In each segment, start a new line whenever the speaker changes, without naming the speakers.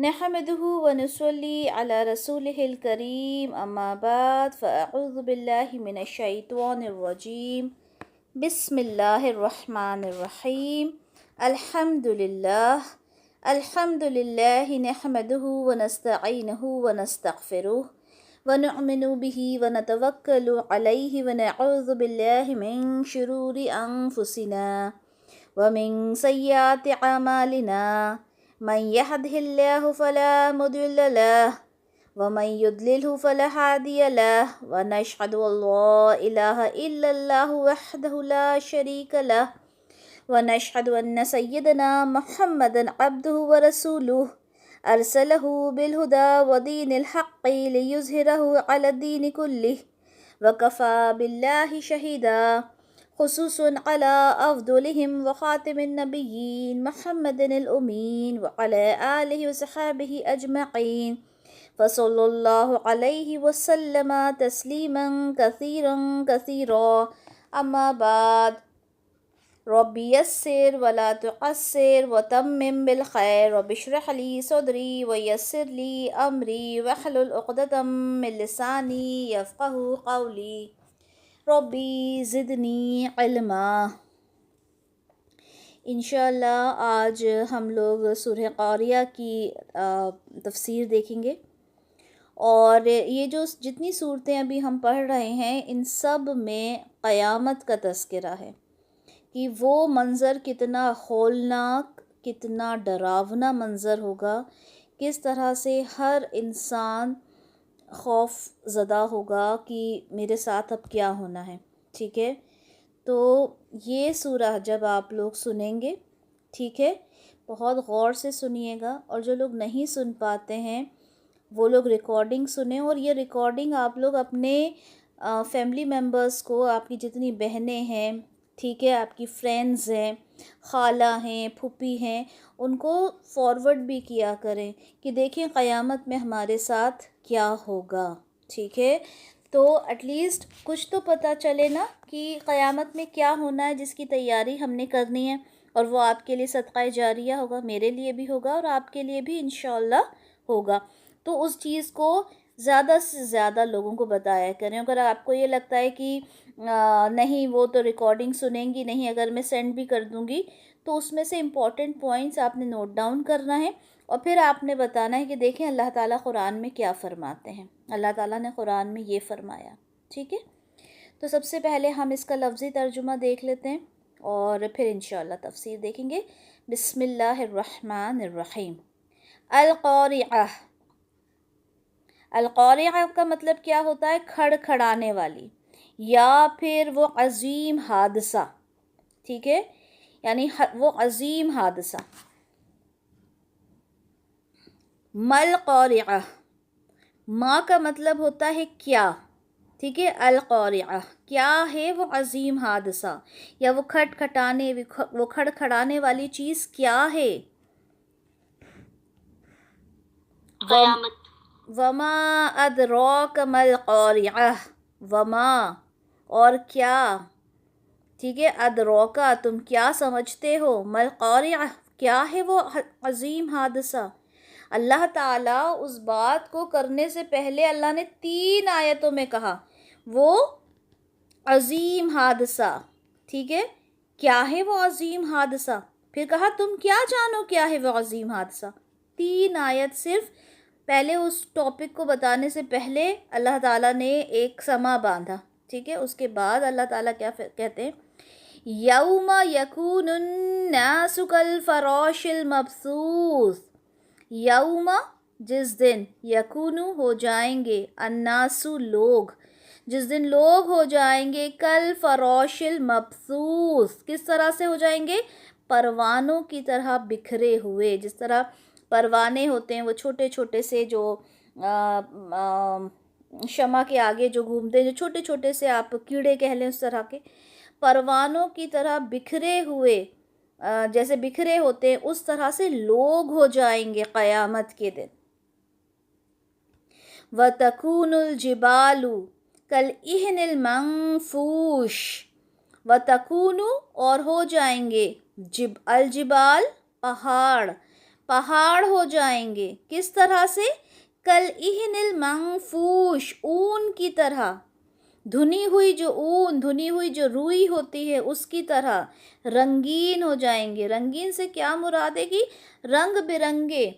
نحمده ونصلي على رسوله الكريم أما بعد فأعوذ بالله من الشيطان الرجيم بسم الله الرحمن الرحيم الحمد لله نحمده ونستعينه ونستغفره ونؤمن به ونتوكل عليه ونعوذ بالله من شرور أنفسنا ومن سيئات أعمالنا من يهده الله فلا مضل له ومن يضلله فلا هادي له ونشهد أن لا إله إلا الله وحده لا شريك له ونشهد أن سيدنا محمدا عبده ورسوله أرسله بالهدى ودين الحق ليظهره على الدين كله وكفى بالله شهيدا خصوص على أفضلهم وخاتم النبيين محمد الأمين وعلى آله وصحبه أجمعين فصلى الله عليه وسلم تسليما كثيرا أما بعد رب يسر ولا تعسر وتمم بالخير رب اشرح لي صدري ويسر لي أمري واحلل عقدة من لساني يفقه قولي ربی زدنی علما۔ انشاءاللہ آج ہم لوگ سورہ قاریہ کی تفسیر دیکھیں گے، اور یہ جو جتنی صورتیں ابھی ہم پڑھ رہے ہیں ان سب میں قیامت کا تذکرہ ہے کہ وہ منظر کتنا ہولناک، کتنا ڈراونا منظر ہوگا، کس طرح سے ہر انسان خوف زدہ ہوگا کہ میرے ساتھ اب کیا ہونا ہے۔ ٹھیک ہے، تو یہ سورہ جب آپ لوگ سنیں گے، ٹھیک ہے، بہت غور سے سنیے گا، اور جو لوگ نہیں سن پاتے ہیں وہ لوگ ریکارڈنگ سنیں، اور یہ ریکارڈنگ آپ لوگ اپنے فیملی ممبرز کو، آپ کی جتنی بہنیں ہیں، ٹھیک ہے، آپ کی فرینڈز ہیں، خالہ ہیں، پھوپھی ہیں، ان کو فارورڈ بھی کیا کریں کہ دیکھیں قیامت میں ہمارے ساتھ کیا ہوگا۔ ٹھیک ہے، تو ایٹ لیسٹ کچھ تو پتہ چلے نا کہ قیامت میں کیا ہونا ہے، جس کی تیاری ہم نے کرنی ہے، اور وہ آپ کے لیے صدقہ جاریہ ہوگا، میرے لیے بھی ہوگا، اور آپ کے لیے بھی انشاءاللہ ہوگا۔ تو اس چیز کو زیادہ سے زیادہ لوگوں کو بتایا کریں۔ اگر آپ کو یہ لگتا ہے کہ نہیں وہ تو ریکارڈنگ سنیں گی نہیں، اگر میں سینڈ بھی کر دوں گی تو اس میں سے امپورٹنٹ پوائنٹس آپ نے نوٹ ڈاؤن کرنا ہے، اور پھر آپ نے بتانا ہے کہ دیکھیں اللہ تعالیٰ قرآن میں کیا فرماتے ہیں، اللہ تعالیٰ نے قرآن میں یہ فرمایا۔ ٹھیک ہے، تو سب سے پہلے ہم اس کا لفظی ترجمہ دیکھ لیتے ہیں، اور پھر انشاءاللہ تفسیر دیکھیں گے۔ بسم اللہ الرحمن الرحیم۔ القارعہ، القارعہ کا مطلب کیا ہوتا ہے؟ کھڑ کھڑانے والی، یا پھر وہ عظیم حادثہ، ٹھیک ہے، یعنی وہ عظیم حادثہ۔ مل قارعہ، ما کا مطلب ہوتا ہے کیا، ٹھیک ہے، القارعہ کیا ہے وہ عظیم حادثہ، یا وہ کھڑ کھڑانے والی چیز کیا ہے؟ قیامت۔ وما ادراک مل قارعہ، وما اور کیا، ٹھیک ہے، ادراکا تم کیا سمجھتے ہو، مل قارعہ کیا ہے وہ عظیم حادثہ۔ اللہ تعالیٰ اس بات کو کرنے سے پہلے اللہ نے 3 آیتوں میں کہا وہ عظیم حادثہ، ٹھیک ہے، کیا ہے وہ عظیم حادثہ، پھر کہا تم کیا جانو کیا ہے وہ عظیم حادثہ۔ 3 آیت صرف پہلے اس ٹاپک کو بتانے سے پہلے اللہ تعالیٰ نے ایک سما باندھا، ٹھیک ہے، اس کے بعد اللہ تعالیٰ کیا کہتے ہیں؟ یوم یکون الناس کالفراش المبثوث، یوم جس دن، یکون ہو جائیں گے، الناس لوگ، جس دن لوگ ہو جائیں گے، کالفراش المبثوث کس طرح سے ہو جائیں گے؟ پروانوں کی طرح بکھرے ہوئے۔ جس طرح پروانے ہوتے ہیں وہ چھوٹے چھوٹے سے، جو شمع کے آگے جو گھومتے ہیں، جو چھوٹے چھوٹے سے آپ کیڑے کہہ لیں، اس طرح کے پروانوں کی طرح بکھرے ہوئے، جیسے بکھرے ہوتے ہیں اس طرح سے لوگ ہو جائیں گے قیامت کے دن۔ وَتَكُونُ الْجِبَالُ كَالْعِهْنِ الْمَنفُوشِ، وَتَكُونُ اور ہو جائیں گے، الجبال پہاڑ، پہاڑ ہو جائیں گے. کس طرح سے؟ کل اہن المنفوش، اون کی طرح، دھنی ہوئی جو اون، دھنی ہوئی جو روئی ہوتی ہے اس کی طرح رنگین ہو جائیں گے. رنگین سے کیا مراد ہے کہ رنگ برنگے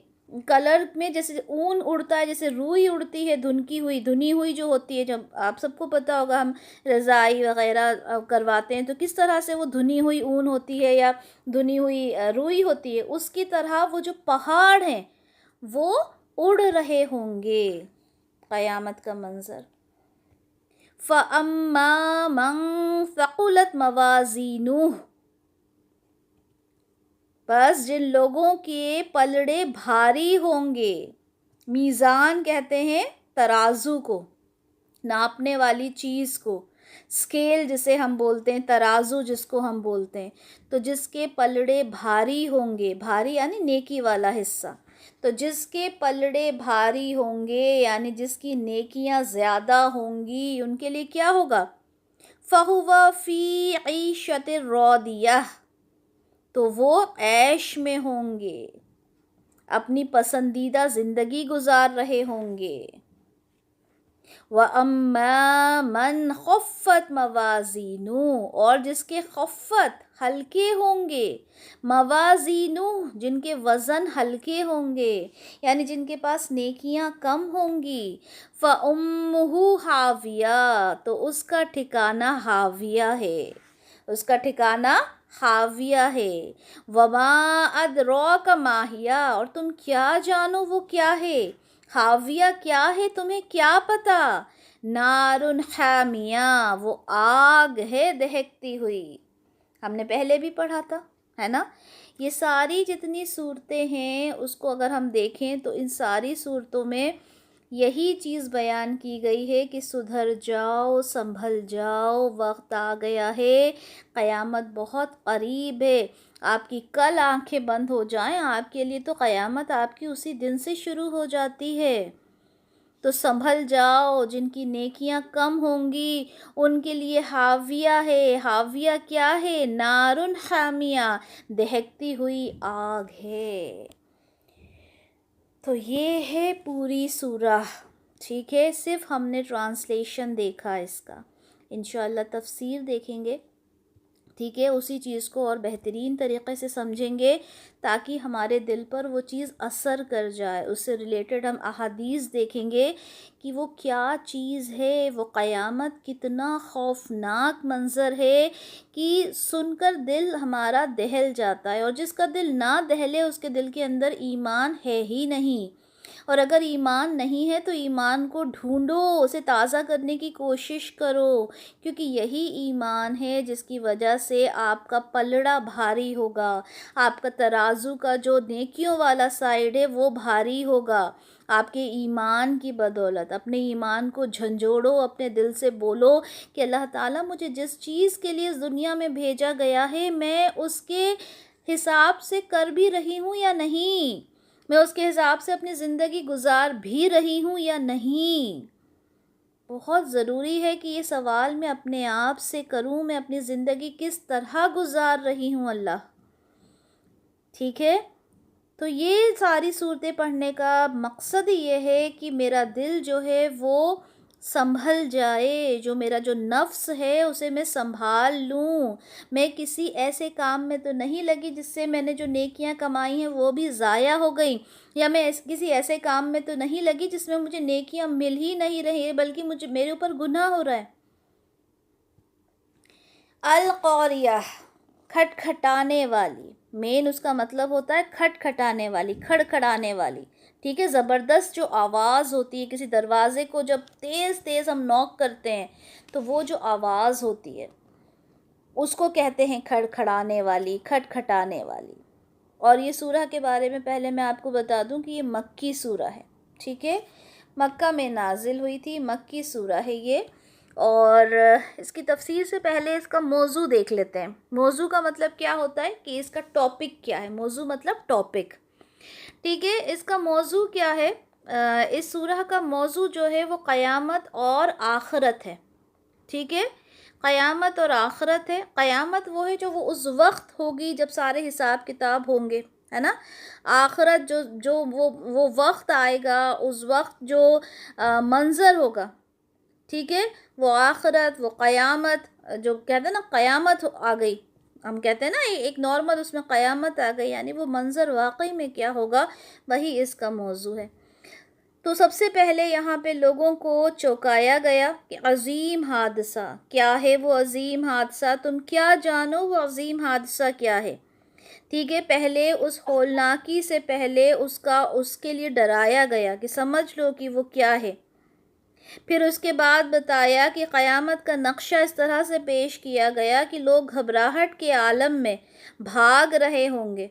کلر میں، جیسے اون اڑتا ہے، جیسے روئی اڑتی ہے دھنی ہوئی جو ہوتی ہے. جب آپ سب کو پتہ ہوگا ہم رضائی وغیرہ کرواتے ہیں تو کس طرح سے وہ دھنی ہوئی اون ہوتی ہے یا دھنی ہوئی روئی ہوتی ہے، اس کی طرح وہ جو پہاڑ ہیں وہ اڑ رہے ہوں گے. قیامت کا منظر. فَأَمَّا مَن ثَقُلَتْ مَوَازِينُهُ، بس جن لوگوں کے پلڑے بھاری ہوں گے. میزان کہتے ہیں ترازو کو، ناپنے والی چیز کو. اسکیل جسے ہم بولتے ہیں، ترازو جس کو ہم بولتے ہیں. تو جس کے پلڑے بھاری ہوں گے، بھاری یعنی نیکی والا حصہ، تو جس کے پلڑے بھاری ہوں گے یعنی جس کی نیکیاں زیادہ ہوں گی، ان کے لیے کیا ہوگا؟ فَهُوَ فِي عِيشَةٍ رَاضِيَةٍ، تو وہ عیش میں ہوں گے، اپنی پسندیدہ زندگی گزار رہے ہوں گے. وَأَمَّا مَنْ خَفَّتْ مَوَازِينُهُ، اور جس کے خفت ہلکے ہوں گے، موازینُهُ جن کے وزن ہلکے ہوں گے یعنی جن کے پاس نیکیاں کم ہوں گی. فَأُمُّهُ حَاوِيَةٌ، تو اس کا ٹھکانہ حاویہ ہے، اس کا ٹھکانہ حاویہ ہے. وَمَا أَدْرَاكَ مَا هِيَ، اور تم کیا جانو وہ کیا ہے. حاویہ کیا ہے تمہیں کیا پتا؟ نار حامیہ، وہ آگ ہے دہکتی ہوئی. ہم نے پہلے بھی پڑھا تھا، ہے نا. یہ ساری جتنی صورتیں ہیں اس کو اگر ہم دیکھیں تو ان ساری صورتوں میں یہی چیز بیان کی گئی ہے کہ سدھر جاؤ، سنبھل جاؤ، وقت آ گیا ہے، قیامت بہت قریب ہے. آپ کی کل آنکھیں بند ہو جائیں آپ کے لیے تو قیامت آپ کی اسی دن سے شروع ہو جاتی ہے. تو سنبھل جاؤ. جن کی نیکیاں کم ہوں گی ان کے لیے حاویہ ہے. حاویہ کیا ہے؟ نار حامیہ، دہکتی ہوئی آگ ہے. تو یہ ہے پوری سورہ. ٹھیک ہے، صرف ہم نے ٹرانسلیشن دیکھا اس کا، انشاءاللہ تفسیر دیکھیں گے. ٹھیک ہے، اسی چیز کو اور بہترین طریقے سے سمجھیں گے تاکہ ہمارے دل پر وہ چیز اثر کر جائے. اس سے ریلیٹڈ ہم احادیث دیکھیں گے کہ وہ کیا چیز ہے. وہ قیامت کتنا خوفناک منظر ہے کہ سن کر دل ہمارا دہل جاتا ہے، اور جس کا دل نہ دہلے اس کے دل کے اندر ایمان ہے ہی نہیں. اور اگر ایمان نہیں ہے تو ایمان کو ڈھونڈو، اسے تازہ کرنے کی کوشش کرو، کیونکہ یہی ایمان ہے جس کی وجہ سے آپ کا پلڑا بھاری ہوگا، آپ کا ترازو کا جو نیکیوں والا سائیڈ ہے وہ بھاری ہوگا. آپ کے ایمان کی بدولت اپنے ایمان کو جھنجھوڑو، اپنے دل سے بولو کہ اللہ تعالیٰ مجھے جس چیز کے لیے اس دنیا میں بھیجا گیا ہے میں اس کے حساب سے کر بھی رہی ہوں یا نہیں، میں اس کے حساب سے اپنی زندگی گزار بھی رہی ہوں یا نہیں. بہت ضروری ہے کہ یہ سوال میں اپنے آپ سے کروں، میں اپنی زندگی کس طرح گزار رہی ہوں اللہ. ٹھیک ہے، تو یہ ساری صورتیں پڑھنے کا مقصد یہ ہے کہ میرا دل جو ہے وہ سنبھل جائے، جو نفس ہے اسے میں سنبھال لوں. میں کسی ایسے کام میں تو نہیں لگی جس سے میں نے جو نیکیاں کمائی ہیں وہ بھی ضائع ہو گئیں، یا میں کسی ایسے کام میں تو نہیں لگی جس میں مجھے نیکیاں مل ہی نہیں رہی بلکہ میرے اوپر گناہ ہو رہا ہے. القاریہ، کھٹکھٹانے والی. مین اس کا مطلب ہوتا ہے کھٹکھٹانے والی، کھڑکھڑانے والی. ٹھیک ہے، زبردست جو آواز ہوتی ہے کسی دروازے کو جب تیز تیز ہم نوک کرتے ہیں تو وہ جو آواز ہوتی ہے اس کو کہتے ہیں کھڑکھڑانے والی، کھٹکھٹانے والی. اور یہ سورہ کے بارے میں پہلے میں آپ کو بتا دوں کہ یہ مکی سورہ ہے. ٹھیک ہے، مکہ میں نازل ہوئی تھی، مکی سورہ ہے یہ. اور اس کی تفسیر سے پہلے اس کا موضوع دیکھ لیتے ہیں. موضوع کا مطلب کیا ہوتا ہے کہ اس کا ٹاپک کیا ہے. موضوع مطلب ٹاپک. ٹھیک ہے، اس کا موضوع کیا ہے؟ اس سورہ کا موضوع جو ہے وہ قیامت اور آخرت ہے. ٹھیک ہے، قیامت اور آخرت ہے. قیامت وہ ہے جو وہ اس وقت ہوگی جب سارے حساب کتاب ہوں گے. ہے نا. آخرت جو وہ وقت آئے گا، اس وقت جو منظر ہوگا، ٹھیک ہے، وہ آخرت، وہ قیامت، جو کہتے ہیں نا قیامت آ گئی، ہم کہتے ہیں نا ایک نارمل اس میں قیامت آ گئی، یعنی وہ منظر واقعی میں کیا ہوگا، وہی اس کا موضوع ہے. تو سب سے پہلے یہاں پہ لوگوں کو چونکایا گیا کہ عظیم حادثہ کیا ہے، وہ عظیم حادثہ تم کیا جانو، وہ عظیم حادثہ کیا ہے. ٹھیک ہے، پہلے اس ہولناکی سے پہلے اس کے لیے ڈرایا گیا کہ سمجھ لو کہ وہ کیا ہے. پھر اس کے بعد بتایا کہ قیامت کا نقشہ اس طرح سے پیش کیا گیا کہ لوگ گھبراہٹ کے عالم میں بھاگ رہے ہوں گے.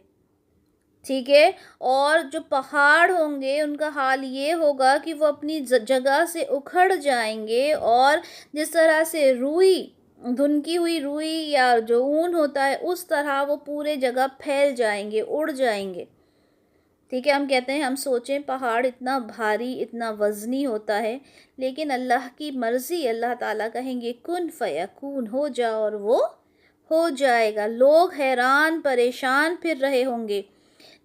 ٹھیک ہے، اور جو پہاڑ ہوں گے ان کا حال یہ ہوگا کہ وہ اپنی جگہ سے اکھڑ جائیں گے، اور جس طرح سے روئی، دھنکی ہوئی روئی یا جو اون ہوتا ہے، اس طرح وہ پورے جگہ پھیل جائیں گے، اڑ جائیں گے. ٹھیک ہے، ہم کہتے ہیں، ہم سوچیں پہاڑ اتنا بھاری، اتنا وزنی ہوتا ہے، لیکن اللہ کی مرضی، اللہ تعالیٰ کہیں گے کن فیکون، ہو جا، اور وہ ہو جائے گا. لوگ حیران پریشان پھر رہے ہوں گے.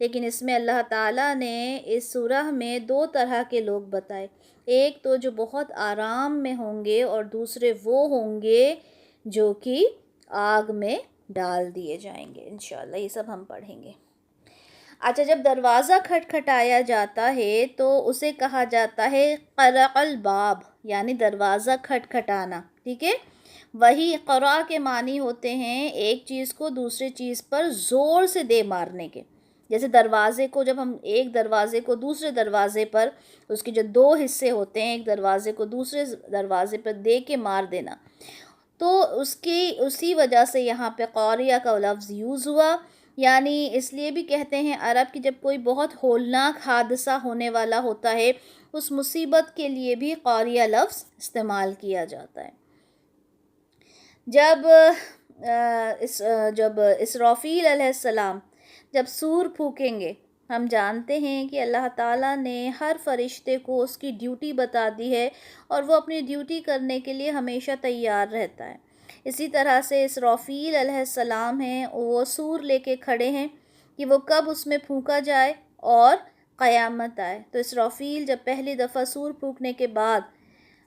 لیکن اس میں اللہ تعالیٰ نے اس سورہ میں 2 طرح کے لوگ بتائے. ایک تو جو بہت آرام میں ہوں گے، اور دوسرے وہ ہوں گے جو کہ آگ میں ڈال دیے جائیں گے. انشاءاللہ یہ سب ہم پڑھیں گے. اچھا، جب دروازہ کھٹکھٹایا جاتا ہے تو اسے کہا جاتا ہے قرع الباب، یعنی دروازہ کھٹکھٹانا. ٹھیک ہے، وہی قرع کے معنی ہوتے ہیں ایک چیز کو دوسرے چیز پر زور سے دے مارنے کے. جیسے دروازے کو، جب ہم ایک دروازے کو دوسرے دروازے پر، اس کے جو 2 حصے ہوتے ہیں، ایک دروازے کو دوسرے دروازے پر دے کے مار دینا، تو اسی وجہ سے یہاں پہ قاریہ کا لفظ یوز ہوا. یعنی اس لیے بھی کہتے ہیں عرب کی جب کوئی بہت ہولناک حادثہ ہونے والا ہوتا ہے، اس مصیبت کے لیے بھی قاریہ لفظ استعمال کیا جاتا ہے. جب اسرافیل علیہ السلام جب سور پھونکیں گے، ہم جانتے ہیں کہ اللہ تعالیٰ نے ہر فرشتے کو اس کی ڈیوٹی بتا دی ہے، اور وہ اپنی ڈیوٹی کرنے کے لیے ہمیشہ تیار رہتا ہے. اسی طرح سے اسرافیل علیہ السلام ہیں، وہ سور لے کے کھڑے ہیں کہ وہ کب اس میں پھونکا جائے اور قیامت آئے. تو اسرافیل جب پہلی دفعہ سور پھونکنے کے بعد،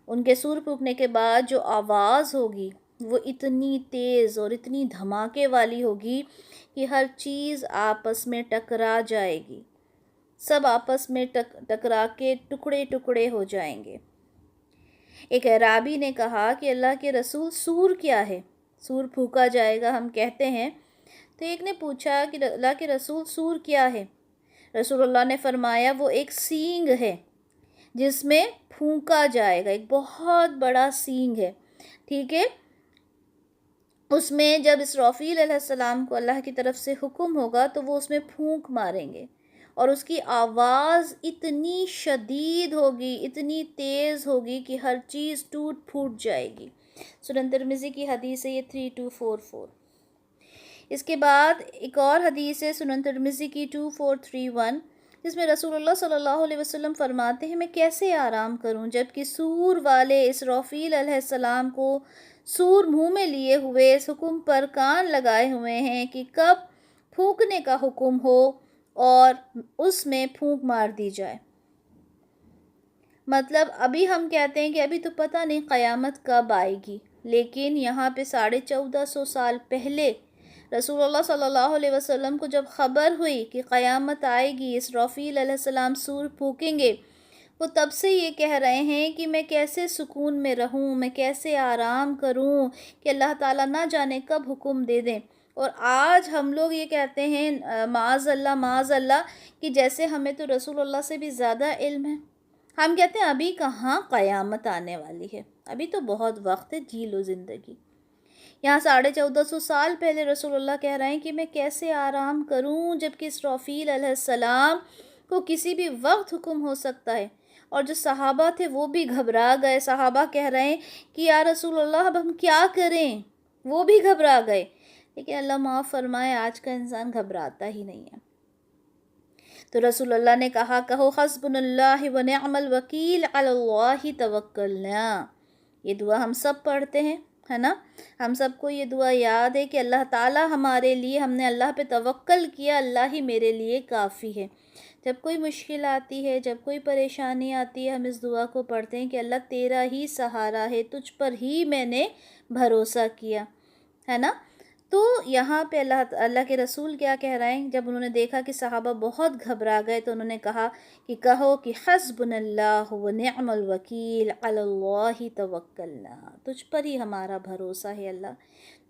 ان کے سور پھونکنے کے بعد جو آواز ہوگی وہ اتنی تیز اور اتنی دھماکے والی ہوگی کہ ہر چیز آپس میں ٹکرا جائے گی، سب آپس میں ٹکرا کے ٹکڑے ٹکڑے ہو جائیں گے. ایک اعرابی نے کہا کہ اللہ کے رسول، سور کیا ہے؟ سور پھونکا جائے گا ہم کہتے ہیں. تو ایک نے پوچھا کہ اللہ کے رسول، سور کیا ہے؟ رسول اللہ نے فرمایا وہ ایک سینگ ہے جس میں پھونکا جائے گا، ایک بہت بڑا سینگ ہے. ٹھیک ہے، اس میں جب اسرافیل علیہ السلام کو اللہ کی طرف سے حکم ہوگا تو وہ اس میں پھونک ماریں گے، اور اس کی آواز اتنی شدید ہوگی، اتنی تیز ہوگی کہ ہر چیز ٹوٹ پھوٹ جائے گی. سنن ترمذی کی حدیث ہے یہ 3244. اس کے بعد ایک اور حدیث ہے سنن ترمذی کی 2431، جس میں رسول اللہ صلی اللہ علیہ وسلم فرماتے ہیں میں کیسے آرام کروں جب کہ سور والے اسرافیل علیہ السلام کو سور منہ میں لیے ہوئے اس حکم پر کان لگائے ہوئے ہیں کہ کب پھونکنے کا حکم ہو اور اس میں پھونک مار دی جائے. مطلب ابھی ہم کہتے ہیں کہ ابھی تو پتہ نہیں قیامت کب آئے گی، لیکن یہاں پہ 1450 سال پہلے رسول اللہ صلی اللہ علیہ وسلم کو جب خبر ہوئی کہ قیامت آئے گی، اسرافیل علیہ السلام سور پھونکیں گے، وہ تب سے یہ کہہ رہے ہیں کہ میں کیسے سکون میں رہوں، میں کیسے آرام کروں کہ اللہ تعالیٰ نہ جانے کب حکم دے دیں. اور آج ہم لوگ یہ کہتے ہیں معاذ اللہ کہ جیسے ہمیں تو رسول اللہ سے بھی زیادہ علم ہے. ہم کہتے ہیں ابھی کہاں قیامت آنے والی ہے، ابھی تو بہت وقت ہے، جی لو زندگی. یہاں 1450 سال پہلے رسول اللہ کہہ رہے ہیں کہ میں کیسے آرام کروں جبکہ اسرافیل علیہ السلام کو کسی بھی وقت حکم ہو سکتا ہے. اور جو صحابہ تھے وہ بھی گھبرا گئے. صحابہ کہہ رہے ہیں کہ یا رسول اللہ اب ہم کیا کریں، وہ بھی گھبرا گئے. لیکن اللہ معاف فرمائے، آج کا انسان گھبراتا ہی نہیں ہے. تو رسول اللہ نے کہا، کہو حسبنا اللہ ونعم الوکیل علی اللہ توکلنا. یہ دعا ہم سب پڑھتے ہیں، ہے نا؟ ہم سب کو یہ دعا یاد ہے کہ اللہ تعالیٰ ہمارے لیے، ہم نے اللہ پہ توکل کیا، اللہ ہی میرے لیے کافی ہے۔ جب کوئی مشکل آتی ہے، جب کوئی پریشانی آتی ہے، ہم اس دعا کو پڑھتے ہیں کہ اللہ تیرا ہی سہارا ہے، تجھ پر ہی میں نے بھروسہ کیا، ہے نا؟ تو یہاں پہ اللہ کے رسول کیا کہہ رہے ہیں؟ جب انہوں نے دیکھا کہ صحابہ بہت گھبرا گئے تو انہوں نے کہا کہ کہو کہ حسبنا اللہ و نعم الوکیل علی اللہ توکلنا، تجھ پر ہی ہمارا بھروسہ ہے اللہ،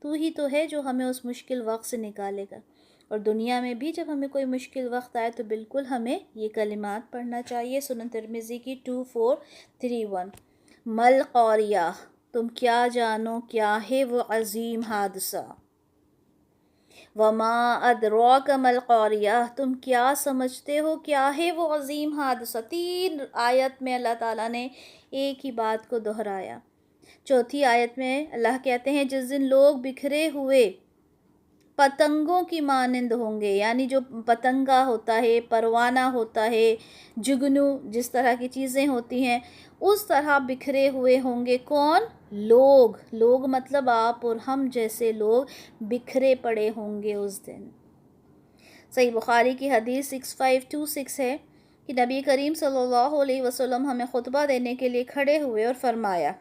تو ہی تو ہے جو ہمیں اس مشکل وقت سے نکالے گا۔ اور دنیا میں بھی جب ہمیں کوئی مشکل وقت آئے تو بالکل ہمیں یہ کلمات پڑھنا چاہیے۔ سنن ترمذی کی 2431، مل قاریہ، تم کیا جانو کیا ہے وہ عظیم حادثہ، وما ادراک مل قاریہ، تم کیا سمجھتے ہو کیا ہے وہ عظیم حادثہ۔ 3 آیت میں اللہ تعالیٰ نے ایک ہی بات کو دہرایا۔ چوتھی آیت میں اللہ کہتے ہیں جس دن لوگ بکھرے ہوئے پتنگوں کی مانند ہوں گے، یعنی جو پتنگا ہوتا ہے، پروانہ ہوتا ہے، جگنو، جس طرح کی چیزیں ہوتی ہیں، اس طرح بکھرے ہوئے ہوں گے۔ کون؟ لوگ مطلب آپ اور ہم جیسے لوگ بکھرے پڑے ہوں گے اس دن۔ صحیح بخاری کی حدیث 6526 ہے کہ نبی کریم صلی اللہ علیہ وسلم ہمیں خطبہ دینے کے لیے کھڑے ہوئے اور فرمایا،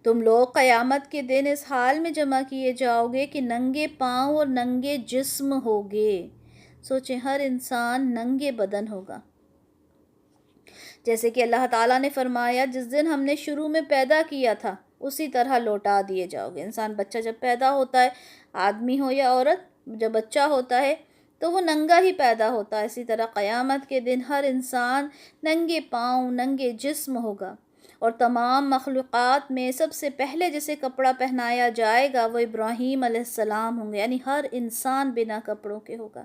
تم لوگ قیامت کے دن اس حال میں جمع کیے جاؤ گے کہ ننگے پاؤں اور ننگے جسم ہوگے۔ سوچیں، ہر انسان ننگے بدن ہوگا، جیسے کہ اللہ تعالیٰ نے فرمایا جس دن ہم نے شروع میں پیدا کیا تھا اسی طرح لوٹا دیے جاؤ گے۔ انسان بچہ جب پیدا ہوتا ہے، آدمی ہو یا عورت، جب بچہ ہوتا ہے تو وہ ننگا ہی پیدا ہوتا ہے، اسی طرح قیامت کے دن ہر انسان ننگے پاؤں ننگے جسم ہوگا، اور تمام مخلوقات میں سب سے پہلے جسے کپڑا پہنایا جائے گا وہ ابراہیم علیہ السلام ہوں گے، یعنی ہر انسان بنا کپڑوں کے ہوگا۔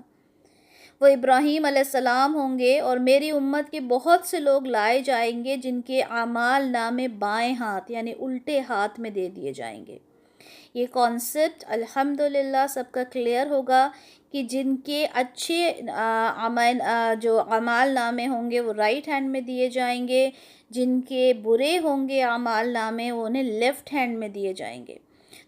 وہ ابراہیم علیہ السلام ہوں گے، اور میری امت کے بہت سے لوگ لائے جائیں گے جن کے اعمال نامے بائیں ہاتھ یعنی الٹے ہاتھ میں دے دیے جائیں گے۔ یہ کانسیپٹ الحمدللہ سب کا کلیئر ہوگا کہ جن کے اچھے جو اعمال نامے ہوں گے وہ رائٹ ہینڈ میں دیے جائیں گے، جن کے برے ہوں گے اعمال نامے وہ انہیں لیفٹ ہینڈ میں دیے جائیں گے۔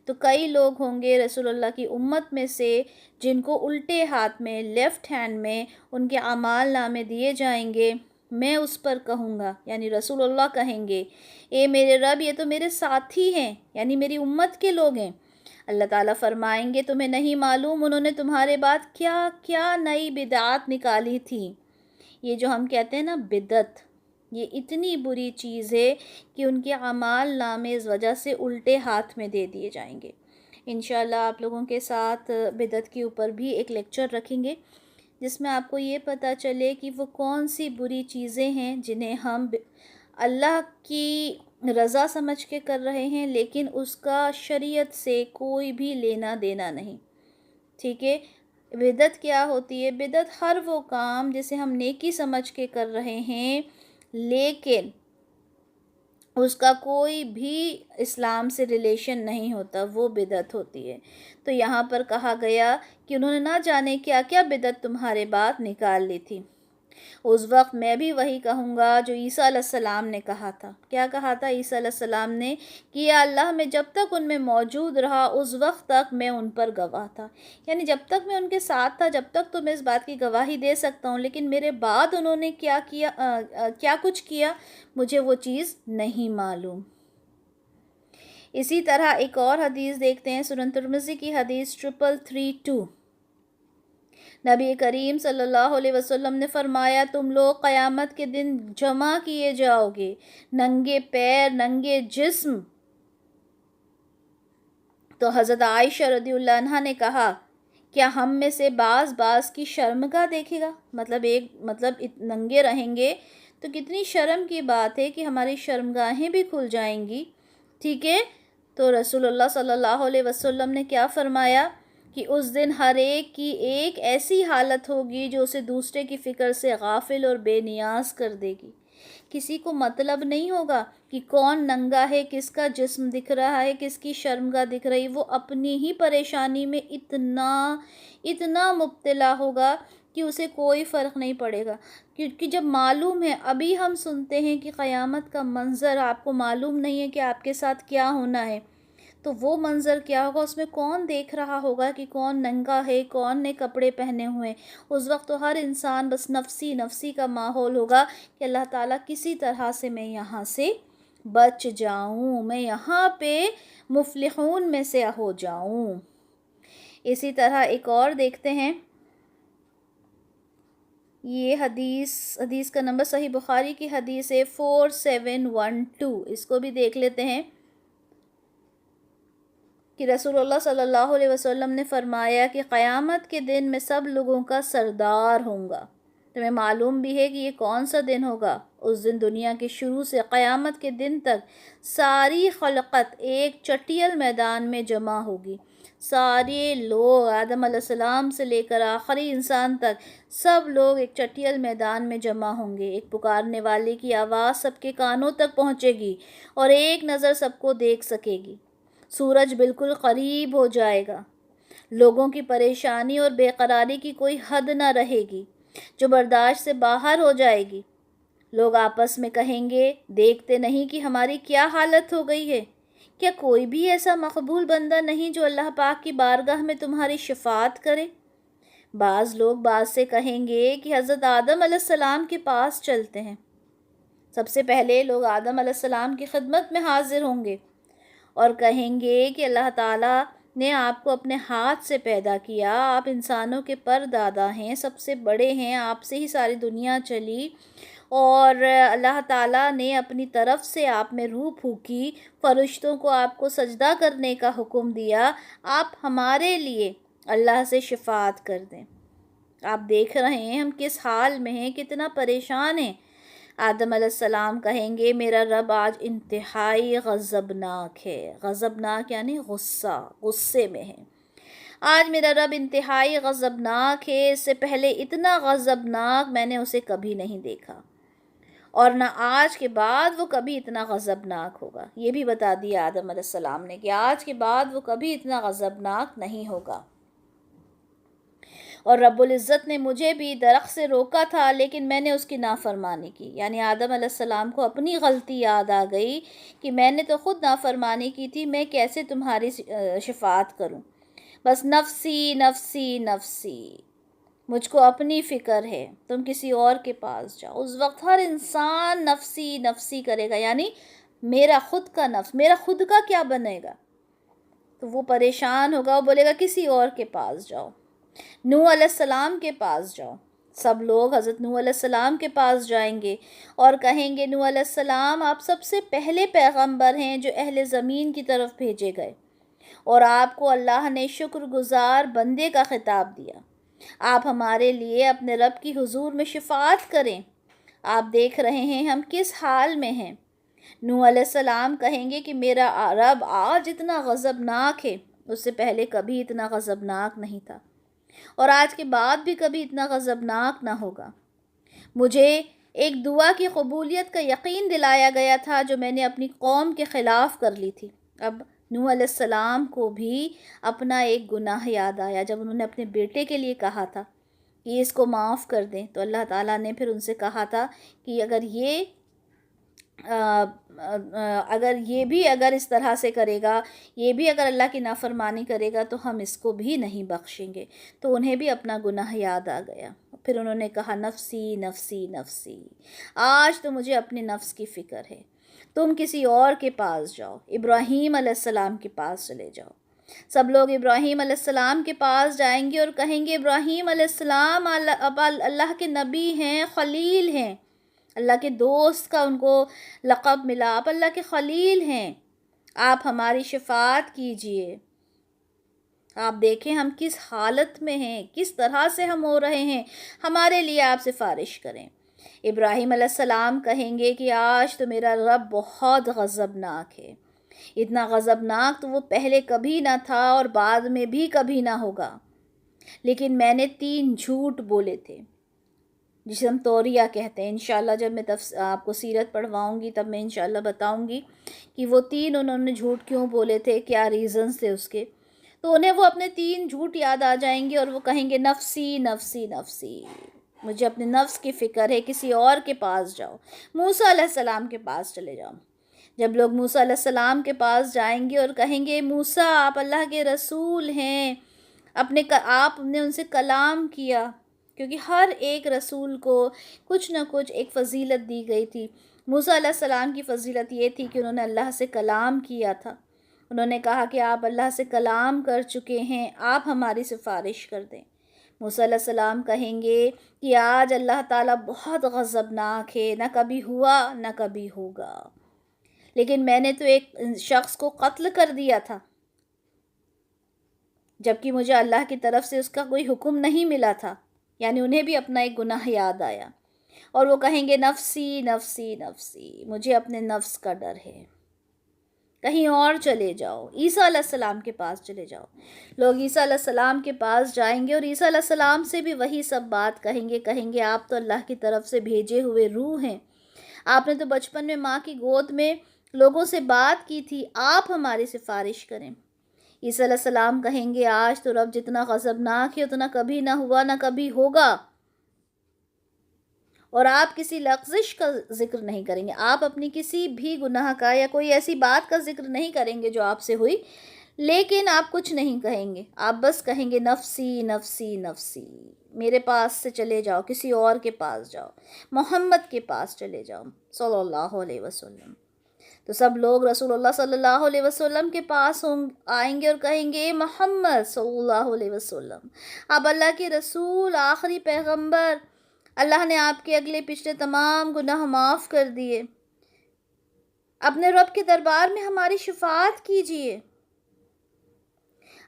تو کئی لوگ ہوں گے رسول اللہ کی امت میں سے جن کو الٹے ہاتھ میں لیفٹ ہینڈ میں ان کے اعمال نامے دیے جائیں گے۔ میں اس پر کہوں گا، یعنی رسول اللہ کہیں گے، اے میرے رب یہ تو میرے ساتھی ہیں، یعنی میری امت کے لوگ ہیں۔ اللہ تعالیٰ فرمائیں گے تمہیں نہیں معلوم انہوں نے تمہارے بعد کیا کیا نئی بدعات نکالی تھی۔ یہ جو ہم کہتے ہیں نا بدعت، یہ اتنی بری چیز ہے کہ ان کے اعمال نامے اس وجہ سے الٹے ہاتھ میں دے دیے جائیں گے۔ انشاءاللہ آپ لوگوں کے ساتھ بدعت کے اوپر بھی ایک لیکچر رکھیں گے جس میں آپ کو یہ پتہ چلے کہ وہ کون سی بری چیزیں ہیں جنہیں ہم اللہ کی رضا سمجھ کے کر رہے ہیں لیکن اس کا شریعت سے کوئی بھی لینا دینا نہیں، ٹھیک ہے؟ بدعت کیا ہوتی ہے؟ بدعت ہر وہ کام جسے ہم نیکی سمجھ کے کر رہے ہیں لیکن اس کا کوئی بھی اسلام سے ریلیشن نہیں ہوتا، وہ بدعت ہوتی ہے۔ تو یہاں پر کہا گیا کہ انہوں نے نہ جانے کیا کیا بدعت تمہارے بعد نکال لی تھی۔ اس وقت میں بھی وہی کہوں گا جو عیسیٰ علیہ السلام نے کہا تھا۔ کیا کہا تھا عیسیٰ علیہ السلام نے؟ کہ یا اللہ میں جب تک ان میں موجود رہا اس وقت تک میں ان پر گواہ تھا، یعنی جب تک میں ان کے ساتھ تھا جب تک تو میں اس بات کی گواہی دے سکتا ہوں، لیکن میرے بعد انہوں نے کیا کچھ کیا مجھے وہ چیز نہیں معلوم۔ اسی طرح ایک اور حدیث دیکھتے ہیں، سنن ترمذی کی حدیث 3332، نبی کریم صلی اللہ علیہ وسلم نے فرمایا تم لوگ قیامت کے دن جمع کیے جاؤ گے ننگے پیر ننگے جسم۔ تو حضرت عائشہ رضی اللہ عنہا نے کہا کیا ہم میں سے بعض کی شرمگاہ دیکھے گا؟ مطلب ننگے رہیں گے تو کتنی شرم کی بات ہے کہ ہماری شرمگاہیں بھی کھل جائیں گی، ٹھیک ہے؟ تو رسول اللہ صلی اللہ علیہ وسلم نے کیا فرمایا کہ اس دن ہر ایک کی ایک ایسی حالت ہوگی جو اسے دوسرے کی فکر سے غافل اور بے نیاز کر دے گی۔ کسی کو مطلب نہیں ہوگا کہ کون ننگا ہے، کس کا جسم دکھ رہا ہے، کس کی شرمگاہ دکھ رہی، وہ اپنی ہی پریشانی میں اتنا مبتلا ہوگا کہ اسے کوئی فرق نہیں پڑے گا، کیونکہ جب معلوم ہے، ابھی ہم سنتے ہیں کہ قیامت کا منظر آپ کو معلوم نہیں ہے کہ آپ کے ساتھ کیا ہونا ہے، تو وہ منظر کیا ہوگا، اس میں کون دیکھ رہا ہوگا کہ کون ننگا ہے، کون نے کپڑے پہنے ہوئے. اس وقت تو ہر انسان بس نفسی نفسی کا ماحول ہوگا کہ اللہ تعالیٰ کسی طرح سے میں یہاں سے بچ جاؤں، میں یہاں پہ مفلحون میں سے ہو جاؤں. اسی طرح ایک اور دیکھتے ہیں، یہ حدیث کا نمبر صحیح بخاری کی حدیث ہے 4712. اس کو بھی دیکھ لیتے ہیں کہ رسول اللہ صلی اللہ علیہ وسلم نے فرمایا کہ قیامت کے دن میں سب لوگوں کا سردار ہوں گا. تمہیں معلوم بھی ہے کہ یہ کون سا دن ہوگا؟ اس دن دنیا کے شروع سے قیامت کے دن تک ساری خلقت ایک چٹیل میدان میں جمع ہوگی. سارے لوگ آدم علیہ السلام سے لے کر آخری انسان تک سب لوگ ایک چٹیل میدان میں جمع ہوں گے. ایک پکارنے والے کی آواز سب کے کانوں تک پہنچے گی اور ایک نظر سب کو دیکھ سکے گی. سورج بالکل قریب ہو جائے گا. لوگوں کی پریشانی اور بے قراری کی کوئی حد نہ رہے گی جو برداشت سے باہر ہو جائے گی. لوگ آپس میں کہیں گے، دیکھتے نہیں کہ ہماری کیا حالت ہو گئی ہے؟ کیا کوئی بھی ایسا مقبول بندہ نہیں جو اللہ پاک کی بارگاہ میں تمہاری شفاعت کرے؟ بعض لوگ بعض سے کہیں گے کہ حضرت آدم علیہ السلام کے پاس چلتے ہیں. سب سے پہلے لوگ آدم علیہ السلام کی خدمت میں حاضر ہوں گے اور کہیں گے کہ اللہ تعالیٰ نے آپ کو اپنے ہاتھ سے پیدا کیا، آپ انسانوں کے پردادا ہیں، سب سے بڑے ہیں، آپ سے ہی ساری دنیا چلی، اور اللہ تعالیٰ نے اپنی طرف سے آپ میں روح پھونکی، فرشتوں کو آپ کو سجدہ کرنے کا حکم دیا، آپ ہمارے لیے اللہ سے شفاعت کر دیں. آپ دیکھ رہے ہیں ہم کس حال میں ہیں، کتنا پریشان ہیں. آدم علیہ السلام کہیں گے میرا رب آج انتہائی غضبناک ہے. غضبناک یعنی غصے میں ہے. آج میرا رب انتہائی غضبناک ہے، اس سے پہلے اتنا غضبناک میں نے اسے کبھی نہیں دیکھا، اور نہ آج کے بعد وہ کبھی اتنا غضبناک ہوگا. یہ بھی بتا دیا آدم علیہ السلام نے کہ آج کے بعد وہ کبھی اتنا غضبناک نہیں ہوگا. اور رب العزت نے مجھے بھی درخت سے روکا تھا لیکن میں نے اس کی نافرمانی کی. یعنی آدم علیہ السلام کو اپنی غلطی یاد آ گئی کہ میں نے تو خود نافرمانی کی تھی، میں کیسے تمہاری شفاعت کروں. بس نفسی نفسی نفسی، مجھ کو اپنی فکر ہے، تم کسی اور کے پاس جاؤ. اس وقت ہر انسان نفسی نفسی کرے گا، یعنی میرا خود کا نفس، میرا خود کا کیا بنے گا. تو وہ پریشان ہوگا، وہ بولے گا کسی اور کے پاس جاؤ، نوح علیہ السلام کے پاس جاؤ. سب لوگ حضرت نوح علیہ السلام کے پاس جائیں گے اور کہیں گے نوح علیہ السلام آپ سب سے پہلے پیغمبر ہیں جو اہل زمین کی طرف بھیجے گئے، اور آپ کو اللہ نے شکر گزار بندے کا خطاب دیا. آپ ہمارے لیے اپنے رب کی حضور میں شفاعت کریں. آپ دیکھ رہے ہیں ہم کس حال میں ہیں. نوح علیہ السلام کہیں گے کہ میرا رب آج اتنا غضبناک ہے، اس سے پہلے کبھی اتنا غضبناک نہیں تھا، اور آج کے بعد بھی کبھی اتنا غضبناک نہ ہوگا. مجھے ایک دعا کی قبولیت کا یقین دلایا گیا تھا جو میں نے اپنی قوم کے خلاف کر لی تھی. اب نوح علیہ السلام کو بھی اپنا ایک گناہ یاد آیا جب انہوں نے اپنے بیٹے کے لیے کہا تھا کہ اس کو معاف کر دیں. تو اللہ تعالیٰ نے پھر ان سے کہا تھا کہ اگر اس طرح سے کرے گا، یہ بھی اگر اللہ کی نافرمانی کرے گا تو ہم اس کو بھی نہیں بخشیں گے. تو انہیں بھی اپنا گناہ یاد آ گیا. پھر انہوں نے کہا نفسی نفسی نفسی، آج تو مجھے اپنے نفس کی فکر ہے، تم کسی اور کے پاس جاؤ، ابراہیم علیہ السلام کے پاس چلے جاؤ. سب لوگ ابراہیم علیہ السلام کے پاس جائیں گے اور کہیں گے ابراہیم علیہ السلام اللہ کے نبی ہیں، خلیل ہیں، اللہ کے دوست کا ان کو لقب ملا، آپ اللہ کے خلیل ہیں، آپ ہماری شفاعت کیجئے. آپ دیکھیں ہم کس حالت میں ہیں، کس طرح سے ہم ہو رہے ہیں، ہمارے لیے آپ سفارش کریں. ابراہیم علیہ السلام کہیں گے کہ آج تو میرا رب بہت غضبناک ہے. اتنا غضبناک تو وہ پہلے کبھی نہ تھا اور بعد میں بھی کبھی نہ ہوگا. لیکن میں نے 3 جھوٹ بولے تھے جسے ہم توریہ کہتے ہیں. انشاءاللہ جب میں آپ کو سیرت پڑھواؤں گی تب میں انشاءاللہ بتاؤں گی کہ وہ 3 انہوں نے جھوٹ کیوں بولے تھے، کیا ریزنز تھے اس کے. تو انہیں وہ اپنے 3 جھوٹ یاد آ جائیں گے اور وہ کہیں گے نفسی نفسی نفسی، مجھے اپنے نفس کی فکر ہے، کسی اور کے پاس جاؤ، موسیٰ علیہ السلام کے پاس چلے جاؤ. جب لوگ موسیٰ علیہ السلام کے پاس جائیں گے اور کہیں گے موسیٰ آپ اللہ کے رسول ہیں، آپ نے ان سے کلام کیا، کیونکہ ہر ایک رسول کو کچھ نہ کچھ ایک فضیلت دی گئی تھی۔ موسیٰ علیہ السلام کی فضیلت یہ تھی کہ انہوں نے اللہ سے کلام کیا تھا۔ انہوں نے کہا کہ آپ اللہ سے کلام کر چکے ہیں، آپ ہماری سفارش کر دیں۔ موسیٰ علیہ السلام کہیں گے کہ آج اللہ تعالیٰ بہت غضبناک ہے، نہ کبھی ہوا نہ کبھی ہوگا، لیکن میں نے تو ایک شخص کو قتل کر دیا تھا، جبکہ مجھے اللہ کی طرف سے اس کا کوئی حکم نہیں ملا تھا۔ یعنی انہیں بھی اپنا ایک گناہ یاد آیا، اور وہ کہیں گے نفسی نفسی نفسی، مجھے اپنے نفس کا ڈر ہے، کہیں اور چلے جاؤ، عیسیٰ علیہ السلام کے پاس چلے جاؤ۔ لوگ عیسیٰ علیہ السلام کے پاس جائیں گے اور عیسیٰ علیہ السلام سے بھی وہی سب بات کہیں گے آپ تو اللہ کی طرف سے بھیجے ہوئے روح ہیں، آپ نے تو بچپن میں ماں کی گود میں لوگوں سے بات کی تھی، آپ ہماری سفارش کریں۔ عیسیٰ علیہ السلام کہیں گے آج تو رب جتنا غضبناک ہے اتنا کبھی نہ ہوا نہ کبھی ہوگا، اور آپ کسی لغزش کا ذکر نہیں کریں گے، آپ اپنی کسی بھی گناہ کا یا کوئی ایسی بات کا ذکر نہیں کریں گے جو آپ سے ہوئی، لیکن آپ کچھ نہیں کہیں گے، آپ بس کہیں گے نفسی نفسی نفسی، میرے پاس سے چلے جاؤ، کسی اور کے پاس جاؤ، محمد کے پاس چلے جاؤ صلی اللہ علیہ وسلم۔ تو سب لوگ رسول اللہ صلی اللہ علیہ وسلم کے پاس آئیں گے اور کہیں گے محمد صلی اللہ علیہ وسلم، آپ اللہ کے رسول، آخری پیغمبر، اللہ نے آپ کے اگلے پچھلے تمام گناہ معاف کر دیے، اپنے رب کے دربار میں ہماری شفاعت کیجیے۔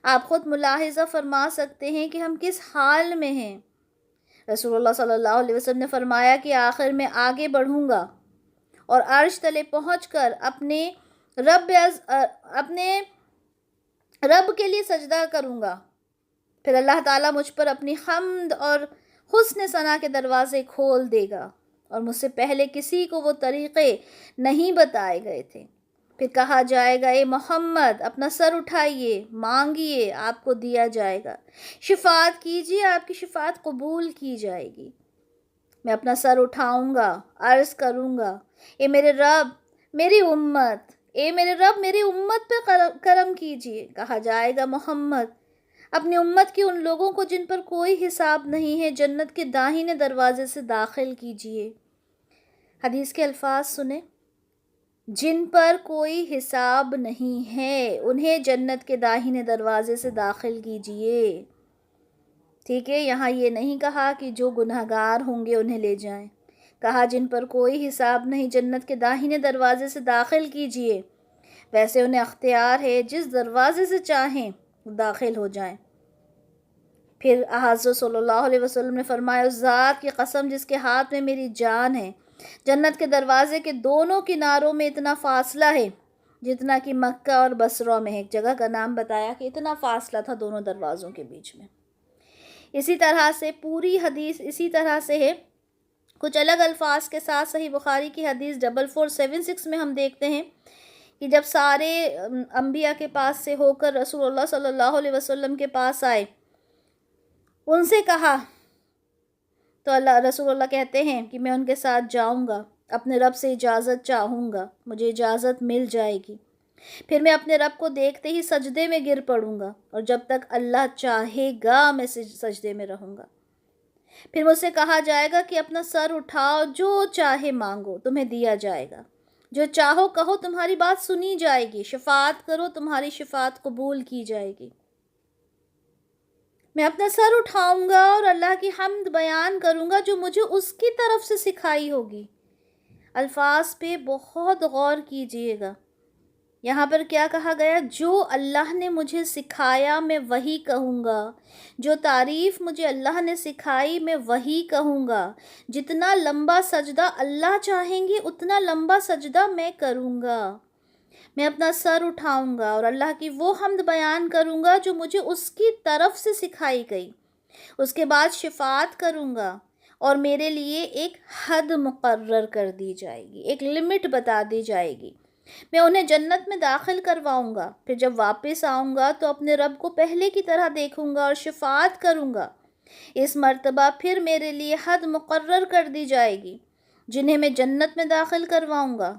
آپ خود ملاحظہ فرما سکتے ہیں کہ ہم کس حال میں ہیں۔ رسول اللہ صلی اللہ علیہ وسلم نے فرمایا کہ آخر میں آگے بڑھوں گا اور عرش تلے پہنچ کر اپنے رب کے لیے سجدہ کروں گا، پھر اللہ تعالیٰ مجھ پر اپنی حمد اور حسن ثنا کے دروازے کھول دے گا، اور مجھ سے پہلے کسی کو وہ طریقے نہیں بتائے گئے تھے۔ پھر کہا جائے گا اے محمد اپنا سر اٹھائیے، مانگیے آپ کو دیا جائے گا، شفاعت کیجیے آپ کی شفاعت قبول کی جائے گی۔ میں اپنا سر اٹھاؤں گا، عرض کروں گا اے میرے رب میری امت، اے میرے رب میری امت پہ کرم کیجیے۔ کہا جائے گا محمد اپنی امت کی ان لوگوں کو جن پر کوئی حساب نہیں ہے جنت کے داہنے دروازے سے داخل کیجیے۔ حدیث کے الفاظ سنیں، جن پر کوئی حساب نہیں ہے انہیں جنت کے داہنے دروازے سے داخل کیجیے۔ ٹھیک ہے، یہاں یہ نہیں کہا کہ جو گناہگار ہوں گے انہیں لے جائیں، کہا جن پر کوئی حساب نہیں جنت کے داہنے دروازے سے داخل کیجیے، ویسے انہیں اختیار ہے جس دروازے سے چاہیں داخل ہو جائیں۔ پھر حضرت صلی اللہ علیہ وسلم نے فرمایا اس ذات کی قسم جس کے ہاتھ میں میری جان ہے، جنت کے دروازے کے دونوں کناروں میں اتنا فاصلہ ہے جتنا کہ مکہ اور بصرہ میں ہے۔ ایک جگہ کا نام بتایا کہ اتنا فاصلہ تھا دونوں دروازوں کے بیچ میں۔ اسی طرح سے پوری حدیث اسی طرح سے ہے، کچھ الگ الفاظ کے ساتھ۔ صحیح بخاری کی حدیث 4476 میں ہم دیکھتے ہیں کہ جب سارے انبیاء کے پاس سے ہو کر رسول اللہ صلی اللہ علیہ وسلم کے پاس آئے، ان سے کہا تو رسول اللہ کہتے ہیں کہ میں ان کے ساتھ جاؤں گا، اپنے رب سے اجازت چاہوں گا، مجھے اجازت مل جائے گی، پھر میں اپنے رب کو دیکھتے ہی سجدے میں گر پڑوں گا، اور جب تک اللہ چاہے گا میں سجدے میں رہوں گا۔ پھر مجھ سے کہا جائے گا کہ اپنا سر اٹھاؤ، جو چاہے مانگو تمہیں دیا جائے گا، جو چاہو کہو تمہاری بات سنی جائے گی، شفاعت کرو تمہاری شفاعت قبول کی جائے گی۔ میں اپنا سر اٹھاؤں گا اور اللہ کی حمد بیان کروں گا جو مجھے اس کی طرف سے سکھائی ہوگی۔ الفاظ پہ بہت غور کیجئے گا، یہاں پر کیا کہا گیا؟ جو اللہ نے مجھے سکھایا میں وہی کہوں گا، جو تعریف مجھے اللہ نے سکھائی میں وہی کہوں گا، جتنا لمبا سجدہ اللہ چاہیں گے اتنا لمبا سجدہ میں کروں گا، میں اپنا سر اٹھاؤں گا اور اللہ کی وہ حمد بیان کروں گا جو مجھے اس کی طرف سے سکھائی گئی، اس کے بعد شفاعت کروں گا اور میرے لیے ایک حد مقرر کر دی جائے گی، ایک لمٹ بتا دی جائے گی، میں انہیں جنت میں داخل کرواؤں گا، پھر جب واپس آؤں گا تو اپنے رب کو پہلے کی طرح دیکھوں گا اور شفاعت کروں گا، اس مرتبہ پھر میرے لیے حد مقرر کر دی جائے گی جنہیں میں جنت میں داخل کرواؤں گا،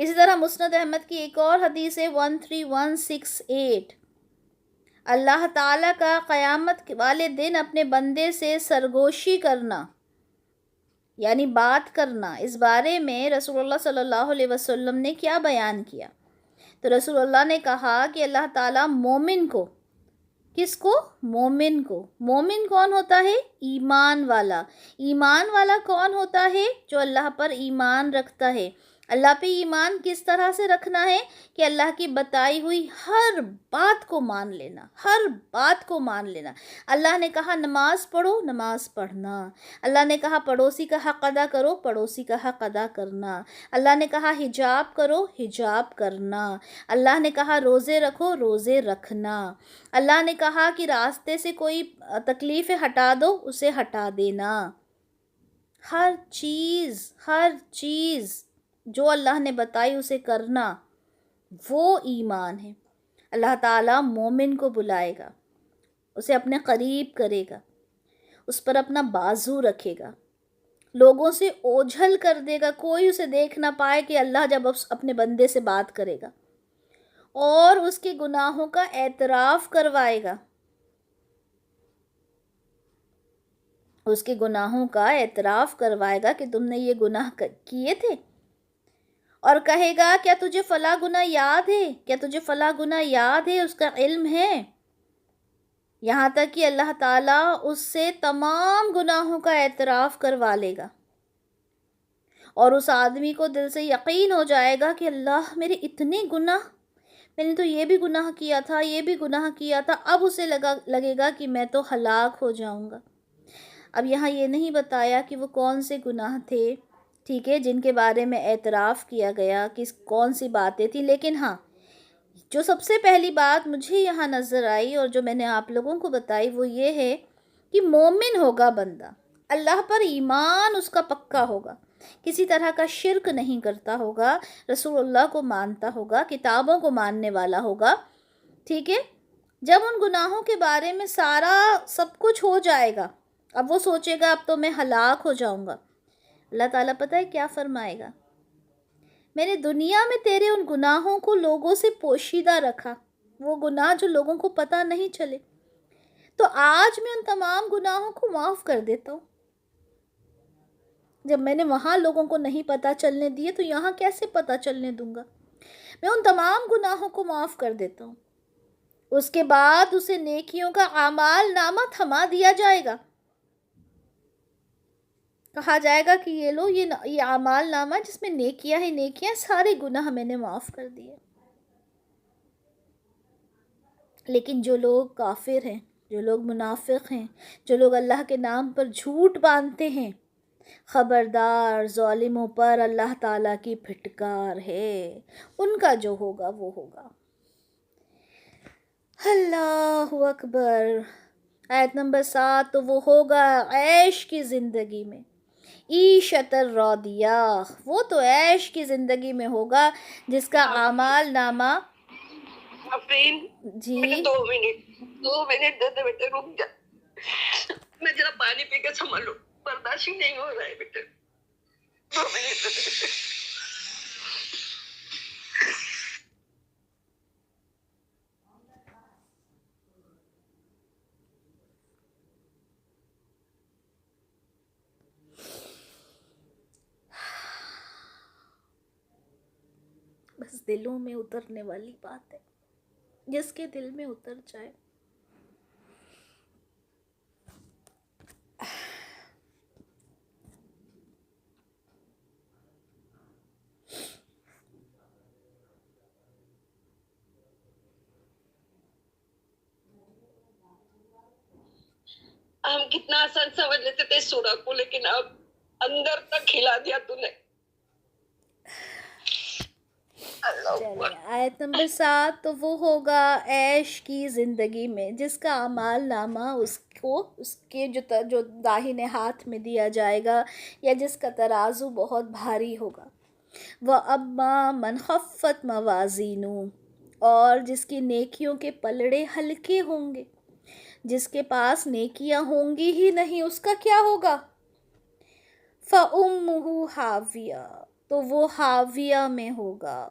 اسی طرح مسند احمد کی ایک اور حدیث ہے 13168، اللہ تعالیٰ کا قیامت والے دن اپنے بندے سے سرگوشی کرنا یعنی بات کرنا، اس بارے میں رسول اللہ صلی اللہ علیہ وسلم نے کیا بیان کیا؟ تو رسول اللہ نے کہا کہ اللہ تعالیٰ مومن کو، کس کو؟ مومن کو۔ مومن کون ہوتا ہے؟ ایمان والا۔ ایمان والا کون ہوتا ہے؟ جو اللہ پر ایمان رکھتا ہے۔ اللہ پہ ایمان کس طرح سے رکھنا ہے کہ اللہ کی بتائی ہوئی ہر بات کو مان لینا، ہر بات کو مان لینا۔ اللہ نے کہا نماز پڑھو، نماز پڑھنا۔ اللہ نے کہا پڑوسی کا حق ادا کرو، پڑوسی کا حق ادا کرنا۔ اللہ نے کہا حجاب کرو، حجاب کرنا۔ اللہ نے کہا روزے رکھو، روزے رکھنا۔ اللہ نے کہا کہ راستے سے کوئی تکلیفیں ہٹا دو، اسے ہٹا دینا۔ ہر چیز جو اللہ نے بتائی اسے کرنا، وہ ایمان ہے۔ اللہ تعالیٰ مومن کو بلائے گا، اسے اپنے قریب کرے گا، اس پر اپنا بازو رکھے گا، لوگوں سے اوجھل کر دے گا، کوئی اسے دیکھ نہ پائے کہ اللہ جب اپنے بندے سے بات کرے گا، اور اس کے گناہوں کا اعتراف کروائے گا، اس کے گناہوں کا اعتراف کروائے گا کہ تم نے یہ گناہ کیے تھے، اور کہے گا کیا تجھے فلاں گناہ یاد ہے، کیا تجھے فلاں گناہ یاد ہے، اس کا علم ہے۔ یہاں تک کہ اللہ تعالیٰ اس سے تمام گناہوں کا اعتراف کروا لے گا، اور اس آدمی کو دل سے یقین ہو جائے گا کہ اللہ میرے اتنے گناہ، میں نے تو یہ بھی گناہ کیا تھا، یہ بھی گناہ کیا تھا، اب اسے لگے گا کہ میں تو ہلاک ہو جاؤں گا۔ اب یہاں یہ نہیں بتایا کہ وہ کون سے گناہ تھے، ٹھیک ہے، جن کے بارے میں اعتراف کیا گیا، کون سی باتیں تھیں، لیکن ہاں جو سب سے پہلی بات مجھے یہاں نظر آئی اور جو میں نے آپ لوگوں کو بتائی وہ یہ ہے کہ مومن ہوگا بندہ، اللہ پر ایمان اس کا پکا ہوگا، کسی طرح کا شرک نہیں کرتا ہوگا، رسول اللہ کو مانتا ہوگا، کتابوں کو ماننے والا ہوگا، ٹھیک ہے۔ جب ان گناہوں کے بارے میں سب کچھ ہو جائے گا، اب وہ سوچے گا اب تو میں ہلاک ہو جاؤں گا، اللہ تعالیٰ پتہ ہے کیا فرمائے گا؟ میں نے دنیا میں تیرے ان گناہوں کو لوگوں سے پوشیدہ رکھا، وہ گناہ جو لوگوں کو پتہ نہیں چلے، تو آج میں ان تمام گناہوں کو معاف کر دیتا ہوں۔ جب میں نے وہاں لوگوں کو نہیں پتہ چلنے دیے تو یہاں کیسے پتہ چلنے دوں گا؟ میں ان تمام گناہوں کو معاف کر دیتا ہوں۔ اس کے بعد اسے نیکیوں کا اعمال نامہ تھما دیا جائے گا، کہا جائے گا کہ یہ لو، یہ اعمال نامہ جس میں نیکیاں ہیں، نیکیاں، سارے گناہ میں نے معاف کر دیے۔ لیکن جو لوگ کافر ہیں، جو لوگ منافق ہیں، جو لوگ اللہ کے نام پر جھوٹ باندھتے ہیں، خبردار، ظالموں پر اللہ تعالیٰ کی پھٹکار ہے، ان کا جو ہوگا وہ ہوگا۔ اللہ اکبر۔ آیت نمبر 7، تو وہ ہوگا عیش کی زندگی میں، عیشت الراضیہ، وہ تو عیش کی زندگی میں ہوگا جس کا اعمال نامہ، جی
مجھے 2 منٹ دے دے بیٹے، رک جا، میں ذرا پانی پی کے سنبھالوں، برداشت ہی نہیں ہو رہا ہے بیٹے، 2 منٹ دے دے بیٹے۔
بس دلوں میں اترنے والی بات ہے، جس کے دل میں اتر جائے۔
ہم کتنا آسان سمجھ لیتے تھے سورہ کو، لیکن اب اندر تک ہلا دیا تو نے۔
چلیے آیت نمبر 7، تو وہ ہوگا عیش کی زندگی میں جس کا اعمال نامہ اس کے جو داہنے ہاتھ میں دیا جائے گا، یا جس کا ترازو بہت بھاری ہوگا۔ وَأَمَّا مَنْ خَفَّتْ مَوَازِينُهُ، اور جس کی نیکیوں کے پلڑے ہلکے ہوں گے، جس کے پاس نیکیاں ہوں گی ہی نہیں، اس کا کیا ہوگا؟ فَأُمُّهُ حَاوِيَةٌ، تو وہ حاویہ میں ہوگا.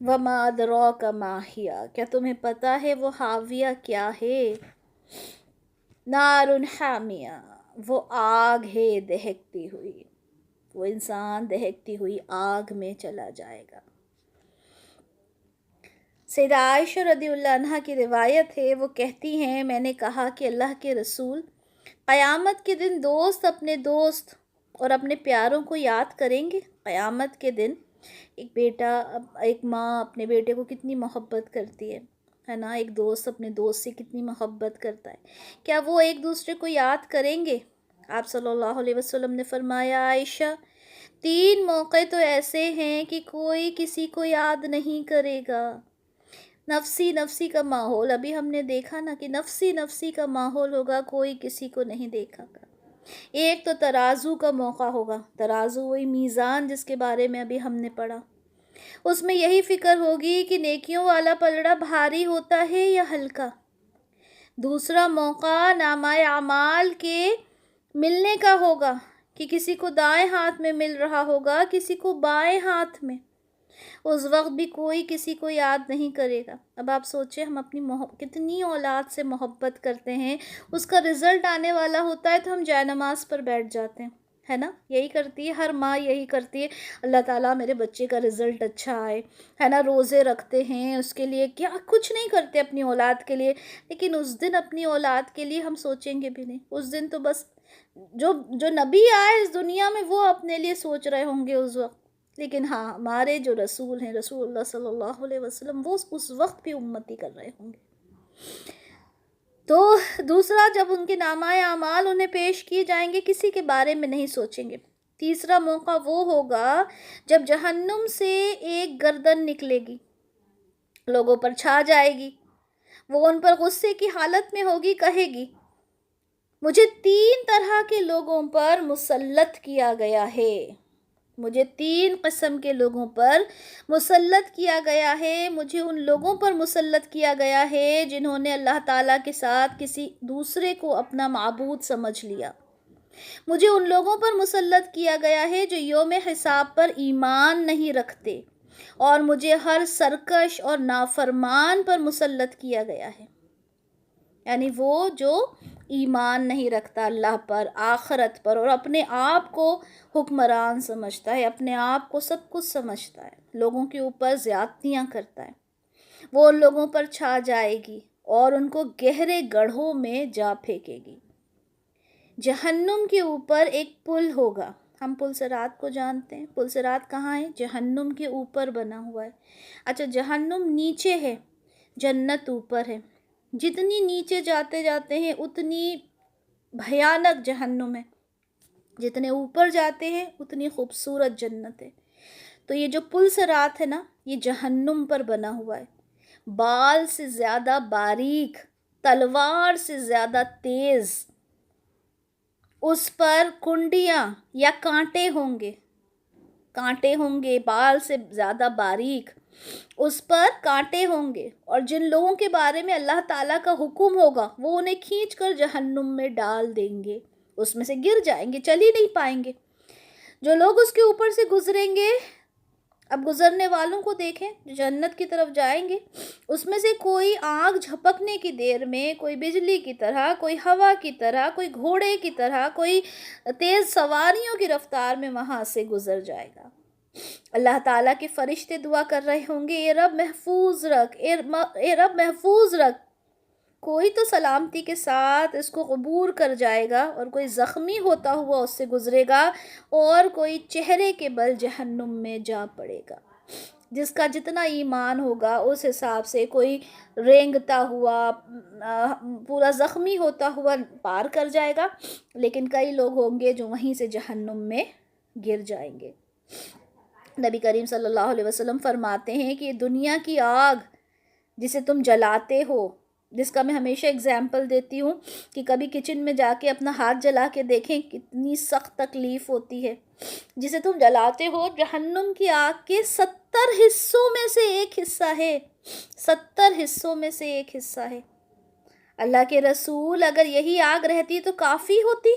وما ادراک ما ہی، کیا تمہیں پتہ ہے وہ حاویہ کیا ہے؟ نار حامیہ، وہ آگ ہے دہکتی ہوئی. وہ انسان دہکتی ہوئی آگ میں چلا جائے گا. سیدہ عائشہ رضی اللہ عنہا کی روایت ہے، وہ کہتی ہیں میں نے کہا کہ اللہ کے رسول، قیامت کے دن دوست اپنے دوست اور اپنے پیاروں کو یاد کریں گے؟ قیامت کے دن ایک ماں اپنے بیٹے کو کتنی محبت کرتی ہے نا، ایک دوست اپنے دوست سے کتنی محبت کرتا ہے. کیا وہ ایک دوسرے کو یاد کریں گے؟ آپ صلی اللہ علیہ وسلم نے فرمایا، عائشہ 3 موقع تو ایسے ہیں کہ کوئی کسی کو یاد نہیں کرے گا. نفسی نفسی کا ماحول، ابھی ہم نے دیکھا نا کہ نفسی نفسی کا ماحول ہوگا، کوئی کسی کو نہیں دیکھا گا. ایک تو ترازو کا موقع ہوگا. ترازو وہی میزان جس کے بارے میں ابھی ہم نے پڑھا. اس میں یہی فکر ہوگی کہ نیکیوں والا پلڑا بھاری ہوتا ہے یا ہلکا. دوسرا موقع نامہ اعمال کے ملنے کا ہوگا کہ کسی کو دائیں ہاتھ میں مل رہا ہوگا، کسی کو بائیں ہاتھ میں. اس وقت بھی کوئی کسی کو یاد نہیں کرے گا. اب آپ سوچیں ہم اپنی کتنی اولاد سے محبت کرتے ہیں، اس کا رزلٹ آنے والا ہوتا ہے تو ہم جائے نماز پر بیٹھ جاتے ہیں، ہے نا. یہی کرتی ہے ہر ماں، یہی کرتی ہے، اللہ تعالیٰ میرے بچے کا رزلٹ اچھا آئے، ہے نا. روزے رکھتے ہیں اس کے لیے، کیا کچھ نہیں کرتے اپنی اولاد کے لیے. لیکن اس دن اپنی اولاد کے لیے ہم سوچیں گے بھی نہیں. اس دن تو بس جو نبی آئے اس دنیا میں وہ اپنے لیے سوچ رہے ہوں گے اس وقت. لیکن ہاں ہمارے جو رسول ہیں، رسول اللہ صلی اللہ علیہ وسلم، وہ اس وقت بھی امتی کر رہے ہوں گے. تو دوسرا، جب ان کے نامہ اعمال انہیں پیش کیے جائیں گے، کسی کے بارے میں نہیں سوچیں گے. تیسرا موقع وہ ہوگا جب جہنم سے ایک گردن نکلے گی، لوگوں پر چھا جائے گی، وہ ان پر غصے کی حالت میں ہوگی، کہے گی مجھے 3 طرح کے لوگوں پر مسلط کیا گیا ہے. مجھے 3 قسم کے لوگوں پر مسلط کیا گیا ہے. مجھے ان لوگوں پر مسلط کیا گیا ہے جنہوں نے اللہ تعالیٰ کے ساتھ کسی دوسرے کو اپنا معبود سمجھ لیا. مجھے ان لوگوں پر مسلط کیا گیا ہے جو یوم حساب پر ایمان نہیں رکھتے، اور مجھے ہر سرکش اور نافرمان پر مسلط کیا گیا ہے. یعنی وہ جو ایمان نہیں رکھتا اللہ پر، آخرت پر، اور اپنے آپ کو حکمران سمجھتا ہے، اپنے آپ کو سب کچھ سمجھتا ہے، لوگوں کے اوپر زیادتیاں کرتا ہے، وہ ان لوگوں پر چھا جائے گی اور ان کو گہرے گڑھوں میں جا پھینکے گی. جہنم کے اوپر ایک پل ہوگا. ہم پل صراط کو جانتے ہیں. پل صراط کہاں ہے؟ جہنم کے اوپر بنا ہوا ہے. اچھا، جہنم نیچے ہے، جنت اوپر ہے. جتنی نیچے جاتے جاتے ہیں اتنی بھیانک جہنم ہے، جتنے اوپر جاتے ہیں اتنی خوبصورت جنت ہے. تو یہ جو پل صراط ہے نا، یہ جہنم پر بنا ہوا ہے. بال سے زیادہ باریک، تلوار سے زیادہ تیز. اس پر کنڈیاں یا کانٹے ہوں گے، بال سے زیادہ باریک، اس پر کانٹے ہوں گے. اور جن لوگوں کے بارے میں اللہ تعالیٰ کا حکم ہوگا وہ انہیں کھینچ کر جہنم میں ڈال دیں گے، اس میں سے گر جائیں گے، چل ہی نہیں پائیں گے. جو لوگ اس کے اوپر سے گزریں گے، اب گزرنے والوں کو دیکھیں جو جنت کی طرف جائیں گے، اس میں سے کوئی آگ جھپکنے کی دیر میں، کوئی بجلی کی طرح، کوئی ہوا کی طرح، کوئی گھوڑے کی طرح، کوئی تیز سواریوں کی رفتار میں وہاں سے گزر جائے گا. اللہ تعالیٰ کے فرشتے دعا کر رہے ہوں گے، اے رب محفوظ رکھ، اے رب محفوظ رکھ. کوئی تو سلامتی کے ساتھ اس کو عبور کر جائے گا، اور کوئی زخمی ہوتا ہوا اس سے گزرے گا، اور کوئی چہرے کے بل جہنم میں جا پڑے گا. جس کا جتنا ایمان ہوگا اس حساب سے کوئی رینگتا ہوا، پورا زخمی ہوتا ہوا پار کر جائے گا، لیکن کئی لوگ ہوں گے جو وہیں سے جہنم میں گر جائیں گے. نبی کریم صلی اللہ علیہ وسلم فرماتے ہیں کہ یہ دنیا کی آگ جسے تم جلاتے ہو، جس کا میں ہمیشہ اگزامپل دیتی ہوں کہ کبھی کچن میں جا کے اپنا ہاتھ جلا کے دیکھیں کتنی سخت تکلیف ہوتی ہے. جسے تم جلاتے ہو، جہنم کی آگ کے 70 حصوں میں سے ایک حصہ ہے. 70 حصوں میں سے ایک حصہ ہے. اللہ کے رسول، اگر یہی آگ رہتی تو کافی ہوتی.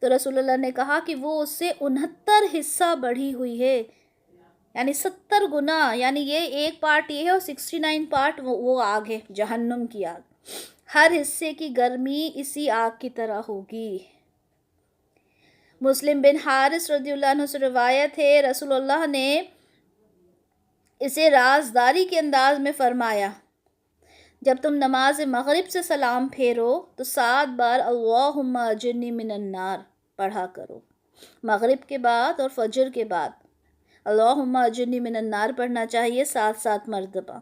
تو رسول اللہ نے کہا کہ وہ اس سے 69 حصہ بڑھی ہوئی ہے، یعنی 70 گنا، یعنی یہ ایک پارٹ یہ ہے اور 69 پارٹ وہ آگ ہے، جہنم کی آگ۔ ہر حصے کی گرمی اسی آگ کی طرح ہوگی۔ مسلم بن حارث رضی اللہ عنہ سے روایت ہے، رسول اللہ نے اسے رازداری کے انداز میں فرمایا، جب تم نماز مغرب سے سلام پھیرو تو 7 بار اللہم اجرنی من النار پڑھا کرو، مغرب کے بعد اور فجر کے بعد اللہم اجرنی من النار پڑھنا چاہیے 7 مرتبہ،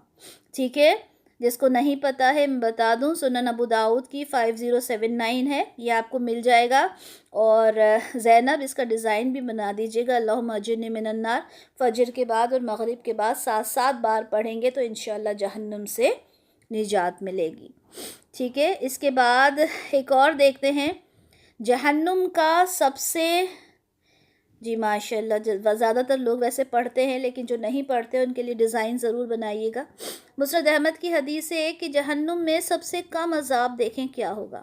ٹھیک ہے؟ جس کو نہیں پتہ ہے میں بتا دوں، سنن ابو داؤد کی 5079 ہے، یہ آپ کو مل جائے گا، اور زینب اس کا ڈیزائن بھی بنا دیجیے گا، اللہم اجرنی من النار فجر کے بعد اور مغرب کے بعد 7 بار پڑھیں گے تو انشاءاللہ جہنم سے نجات ملے گی، ٹھیک ہے؟ اس کے بعد ایک اور دیکھتے ہیں، جہنم کا سب سے، جی ماشاءاللہ زیادہ تر لوگ ویسے پڑھتے ہیں لیکن جو نہیں پڑھتے ان کے لیے ڈیزائن ضرور بنائیے گا۔ مسند احمد کی حدیث ہے کہ جہنم میں سب سے کم عذاب دیکھیں کیا ہوگا،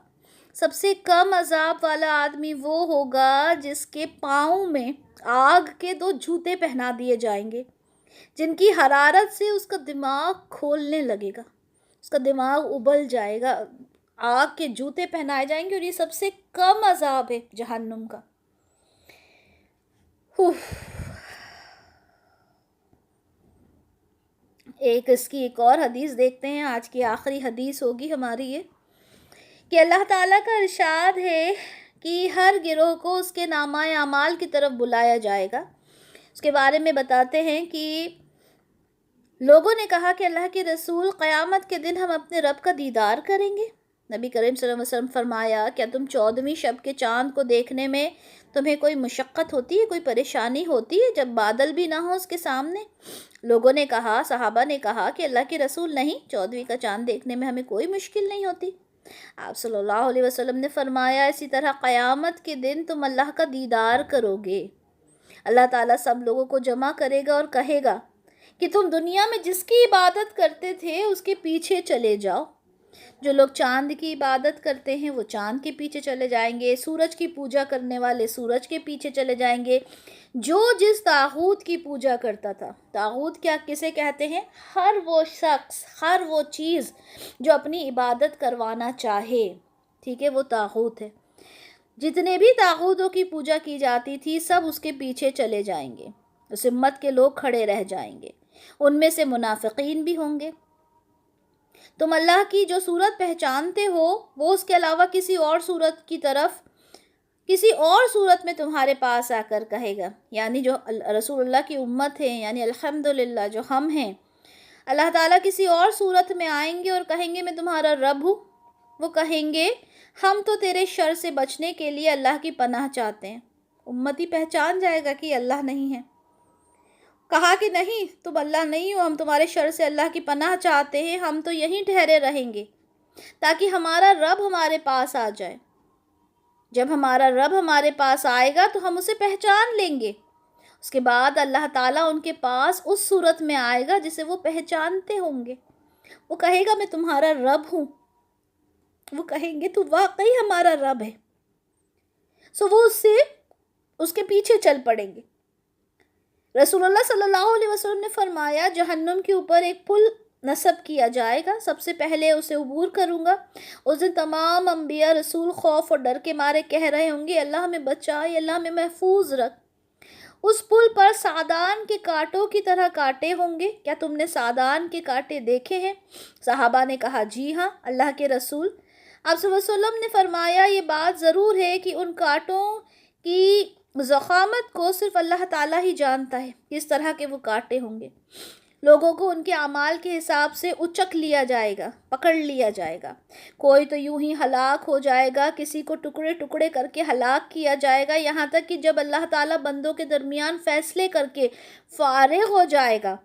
سب سے کم عذاب والا آدمی وہ ہوگا جس کے پاؤں میں آگ کے 2 جوتے پہنا دیے جائیں گے، جن کی حرارت سے اس کا دماغ کھولنے لگے گا، اس کا دماغ ابل جائے گا، آگ کے جوتے پہنائے جائیں گے، اور یہ سب سے کم عذاب ہے جہنم کا۔ اس کی ایک اور حدیث دیکھتے ہیں، آج کی آخری حدیث ہوگی ہماری یہ، کہ اللہ تعالیٰ کا ارشاد ہے کہ ہر گروہ کو اس کے نامہ اعمال کی طرف بلایا جائے گا۔ اس کے بارے میں بتاتے ہیں کہ لوگوں نے کہا کہ اللہ کے رسول قیامت کے دن ہم اپنے رب کا دیدار کریں گے؟ نبی کریم صلی اللہ علیہ وسلم فرمایا، کیا تم 14ویں شب کے چاند کو دیکھنے میں تمہیں کوئی مشقت ہوتی ہے، کوئی پریشانی ہوتی ہے جب بادل بھی نہ ہو اس کے سامنے؟ لوگوں نے کہا، صحابہ نے کہا کہ اللہ کے رسول نہیں، 14ویں کا چاند دیکھنے میں ہمیں کوئی مشکل نہیں ہوتی۔ آپ صلی اللہ علیہ وسلم نے فرمایا، اسی طرح قیامت کے دن تم اللہ کا دیدار کرو گے، اللہ تعالیٰ سب لوگوں کو جمع کرے گا اور کہے گا کہ تم دنیا میں جس کی عبادت کرتے تھے اس کے پیچھے چلے جاؤ۔ جو لوگ چاند کی عبادت کرتے ہیں وہ چاند کے پیچھے چلے جائیں گے، سورج کی پوجا کرنے والے سورج کے پیچھے چلے جائیں گے، جو جس طاغوت کی پوجا کرتا تھا۔ طاغوت کیا کسے کہتے ہیں؟ ہر وہ شخص، ہر وہ چیز جو اپنی عبادت کروانا چاہے، ٹھیک ہے، وہ طاغوت ہے۔ جتنے بھی طاغوتوں کی پوجا کی جاتی تھی سب اس کے پیچھے چلے جائیں گے، اس امت کے لوگ کھڑے رہ جائیں گے، ان میں سے منافقین بھی ہوں گے۔ تم اللہ کی جو صورت پہچانتے ہو وہ اس کے علاوہ کسی اور صورت کی طرف، کسی اور صورت میں تمہارے پاس آ کر کہے گا، یعنی جو رسول اللہ کی امت ہے، یعنی الحمدللہ جو ہم ہیں، اللہ تعالیٰ کسی اور صورت میں آئیں گے اور کہیں گے میں تمہارا رب ہوں۔ وہ کہیں گے ہم تو تیرے شر سے بچنے کے لیے اللہ کی پناہ چاہتے ہیں۔ امتی پہچان جائے گا کہ اللہ نہیں ہے، کہا کہ نہیں تم اللہ نہیں ہو، ہم تمہارے شر سے اللہ کی پناہ چاہتے ہیں، ہم تو یہیں ٹھہرے رہیں گے تاکہ ہمارا رب ہمارے پاس آ جائے۔ جب ہمارا رب ہمارے پاس آئے گا تو ہم اسے پہچان لیں گے، اس کے بعد اللہ تعالیٰ ان کے پاس اس صورت میں آئے گا جسے وہ پہچانتے ہوں گے۔ وہ کہے گا میں تمہارا رب ہوں، وہ کہیں گے تو واقعی ہمارا رب ہے، وہ اس کے پیچھے چل پڑیں گے۔ رسول اللہ صلی اللہ علیہ وسلم نے فرمایا، جہنم کے اوپر ایک پل نصب کیا جائے گا، سب سے پہلے اسے عبور کروں گا۔ اس دن تمام انبیاء رسول خوف اور ڈر کے مارے کہہ رہے ہوں گے، اللہ ہمیں بچا، اللہ ہمیں محفوظ رکھ۔ اس پل پر سادان کے کانٹوں کی طرح کانٹے ہوں گے۔ کیا تم نے سادان کے کانٹے دیکھے ہیں؟ صحابہ نے کہا جی ہاں اللہ کے رسول۔ آپ صلی اللہ علیہ وسلم نے فرمایا، یہ بات ضرور ہے کہ ان کانٹوں کی ضخامت کو صرف اللہ تعالیٰ ہی جانتا ہے، کس طرح کے وہ کانٹے ہوں گے۔ لوگوں کو ان کے اعمال کے حساب سے اچک لیا جائے گا، پکڑ لیا جائے گا، کوئی تو یوں ہی ہلاک ہو جائے گا، کسی کو ٹکڑے ٹکڑے کر کے ہلاک کیا جائے گا، یہاں تک کہ جب اللہ تعالیٰ بندوں کے درمیان فیصلے کر کے فارغ ہو جائے گا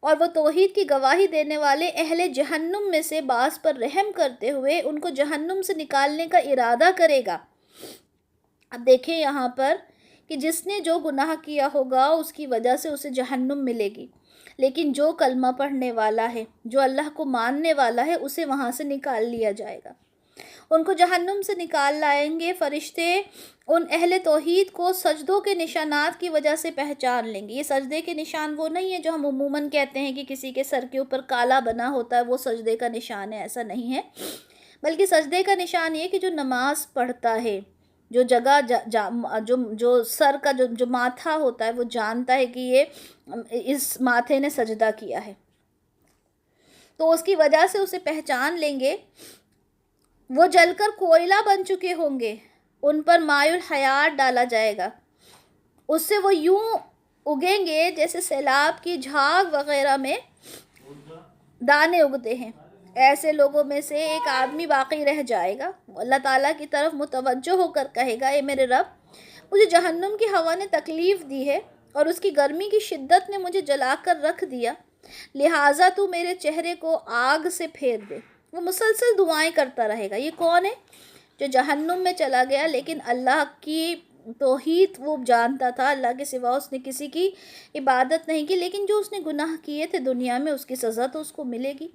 اور وہ توحید کی گواہی دینے والے اہل جہنم میں سے بعض پر رحم کرتے ہوئے ان کو جہنم سے نکالنے کا ارادہ کرے گا۔ اب دیکھیں یہاں پر کہ جس نے جو گناہ کیا ہوگا اس کی وجہ سے اسے جہنم ملے گی۔ لیکن جو کلمہ پڑھنے والا ہے، جو اللہ کو ماننے والا ہے، اسے وہاں سے نکال لیا جائے گا۔ ان کو جہنم سے نکال لائیں گے فرشتے، ان اہل توحید کو سجدوں کے نشانات کی وجہ سے پہچان لیں گے۔ یہ سجدے کے نشان وہ نہیں ہے جو ہم عموماً کہتے ہیں کہ کسی کے سر کے اوپر کالا بنا ہوتا ہے وہ سجدے کا نشان ہے، ایسا نہیں ہے، بلکہ سجدے کا نشان یہ کہ جو نماز پڑھتا ہے، جو جگہ جو سر کا جو ماتھا ہوتا ہے وہ جانتا ہے کہ یہ اس ماتھے نے سجدہ کیا ہے، تو اس کی وجہ سے اسے پہچان لیں گے۔ وہ جل کر کوئلہ بن چکے ہوں گے، ان پر مائع الحیات ڈالا جائے گا، اس سے وہ یوں اگیں گے جیسے سیلاب کی جھاگ وغیرہ میں دانے اگتے ہیں۔ ایسے لوگوں میں سے ایک آدمی باقی رہ جائے گا، وہ اللہ تعالیٰ کی طرف متوجہ ہو کر کہے گا، اے میرے رب، مجھے جہنم کی ہوا نے تکلیف دی ہے اور اس کی گرمی کی شدت نے مجھے جلا کر رکھ دیا، لہٰذا تو میرے چہرے کو آگ سے پھیر دے۔ وہ مسلسل دعائیں کرتا رہے گا۔ یہ کون ہے؟ جو جہنم میں چلا گیا لیکن اللہ کی توحید وہ جانتا تھا، اللہ کے سوا اس نے کسی کی عبادت نہیں کی، لیکن جو اس نے گناہ کیے تھے دنیا میں اس کی سزا تو اس کو ملے گی۔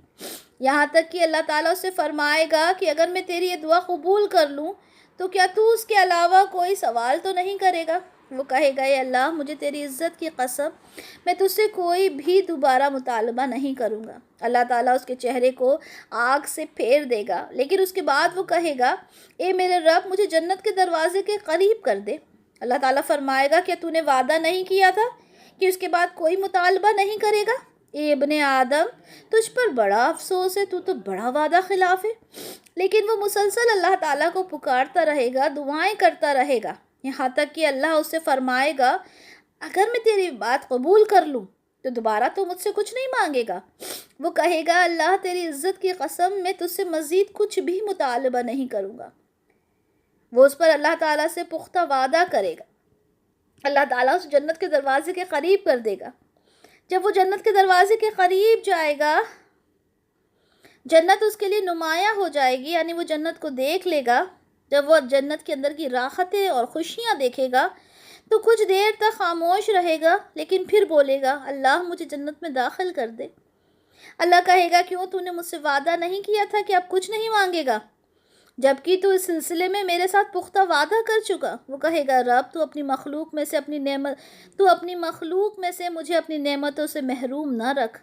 یہاں تک کہ اللہ تعالیٰ اس سے فرمائے گا کہ اگر میں تیری یہ دعا قبول کر لوں تو کیا تو اس کے علاوہ کوئی سوال تو نہیں کرے گا؟ وہ کہے گا، اے اللہ، مجھے تیری عزت کی قسم، میں تجھ سے کوئی بھی دوبارہ مطالبہ نہیں کروں گا۔ اللہ تعالیٰ اس کے چہرے کو آگ سے پھیر دے گا، لیکن اس کے بعد وہ کہے گا، اے میرے رب، مجھے جنت کے دروازے کے قریب کر دے۔ اللہ تعالیٰ فرمائے گا، کیا تو نے وعدہ نہیں کیا تھا کہ اس کے بعد کوئی مطالبہ نہیں کرے گا؟ اے ابن آدم، تجھ پر بڑا افسوس ہے، تو بڑا وعدہ خلاف ہے۔ لیکن وہ مسلسل اللہ تعالیٰ کو پکارتا رہے گا، دعائیں کرتا رہے گا، یہاں تک کہ اللہ اس سے فرمائے گا، اگر میں تیری بات قبول کر لوں تو دوبارہ تو مجھ سے کچھ نہیں مانگے گا۔ وہ کہے گا، اللہ تیری عزت کی قسم، میں تجھ سے مزید کچھ بھی مطالبہ نہیں کروں گا۔ وہ اس پر اللہ تعالیٰ سے پختہ وعدہ کرے گا۔ اللہ تعالیٰ اس جنت کے دروازے کے قریب کر دے گا۔ جب وہ جنت کے دروازے کے قریب جائے گا، جنت اس کے لیے نمایاں ہو جائے گی، یعنی وہ جنت کو دیکھ لے گا۔ جب وہ جنت کے اندر کی راحتیں اور خوشیاں دیکھے گا تو کچھ دیر تک خاموش رہے گا، لیکن پھر بولے گا، اللہ مجھے جنت میں داخل کر دے۔ اللہ کہے گا، کیوں تو نے مجھ سے وعدہ نہیں کیا تھا کہ اب کچھ نہیں مانگے گا، جبکہ تو اس سلسلے میں میرے ساتھ پختہ وعدہ کر چکا۔ وہ کہے گا، رب، تو اپنی مخلوق میں سے مجھے اپنی نعمتوں سے محروم نہ رکھ۔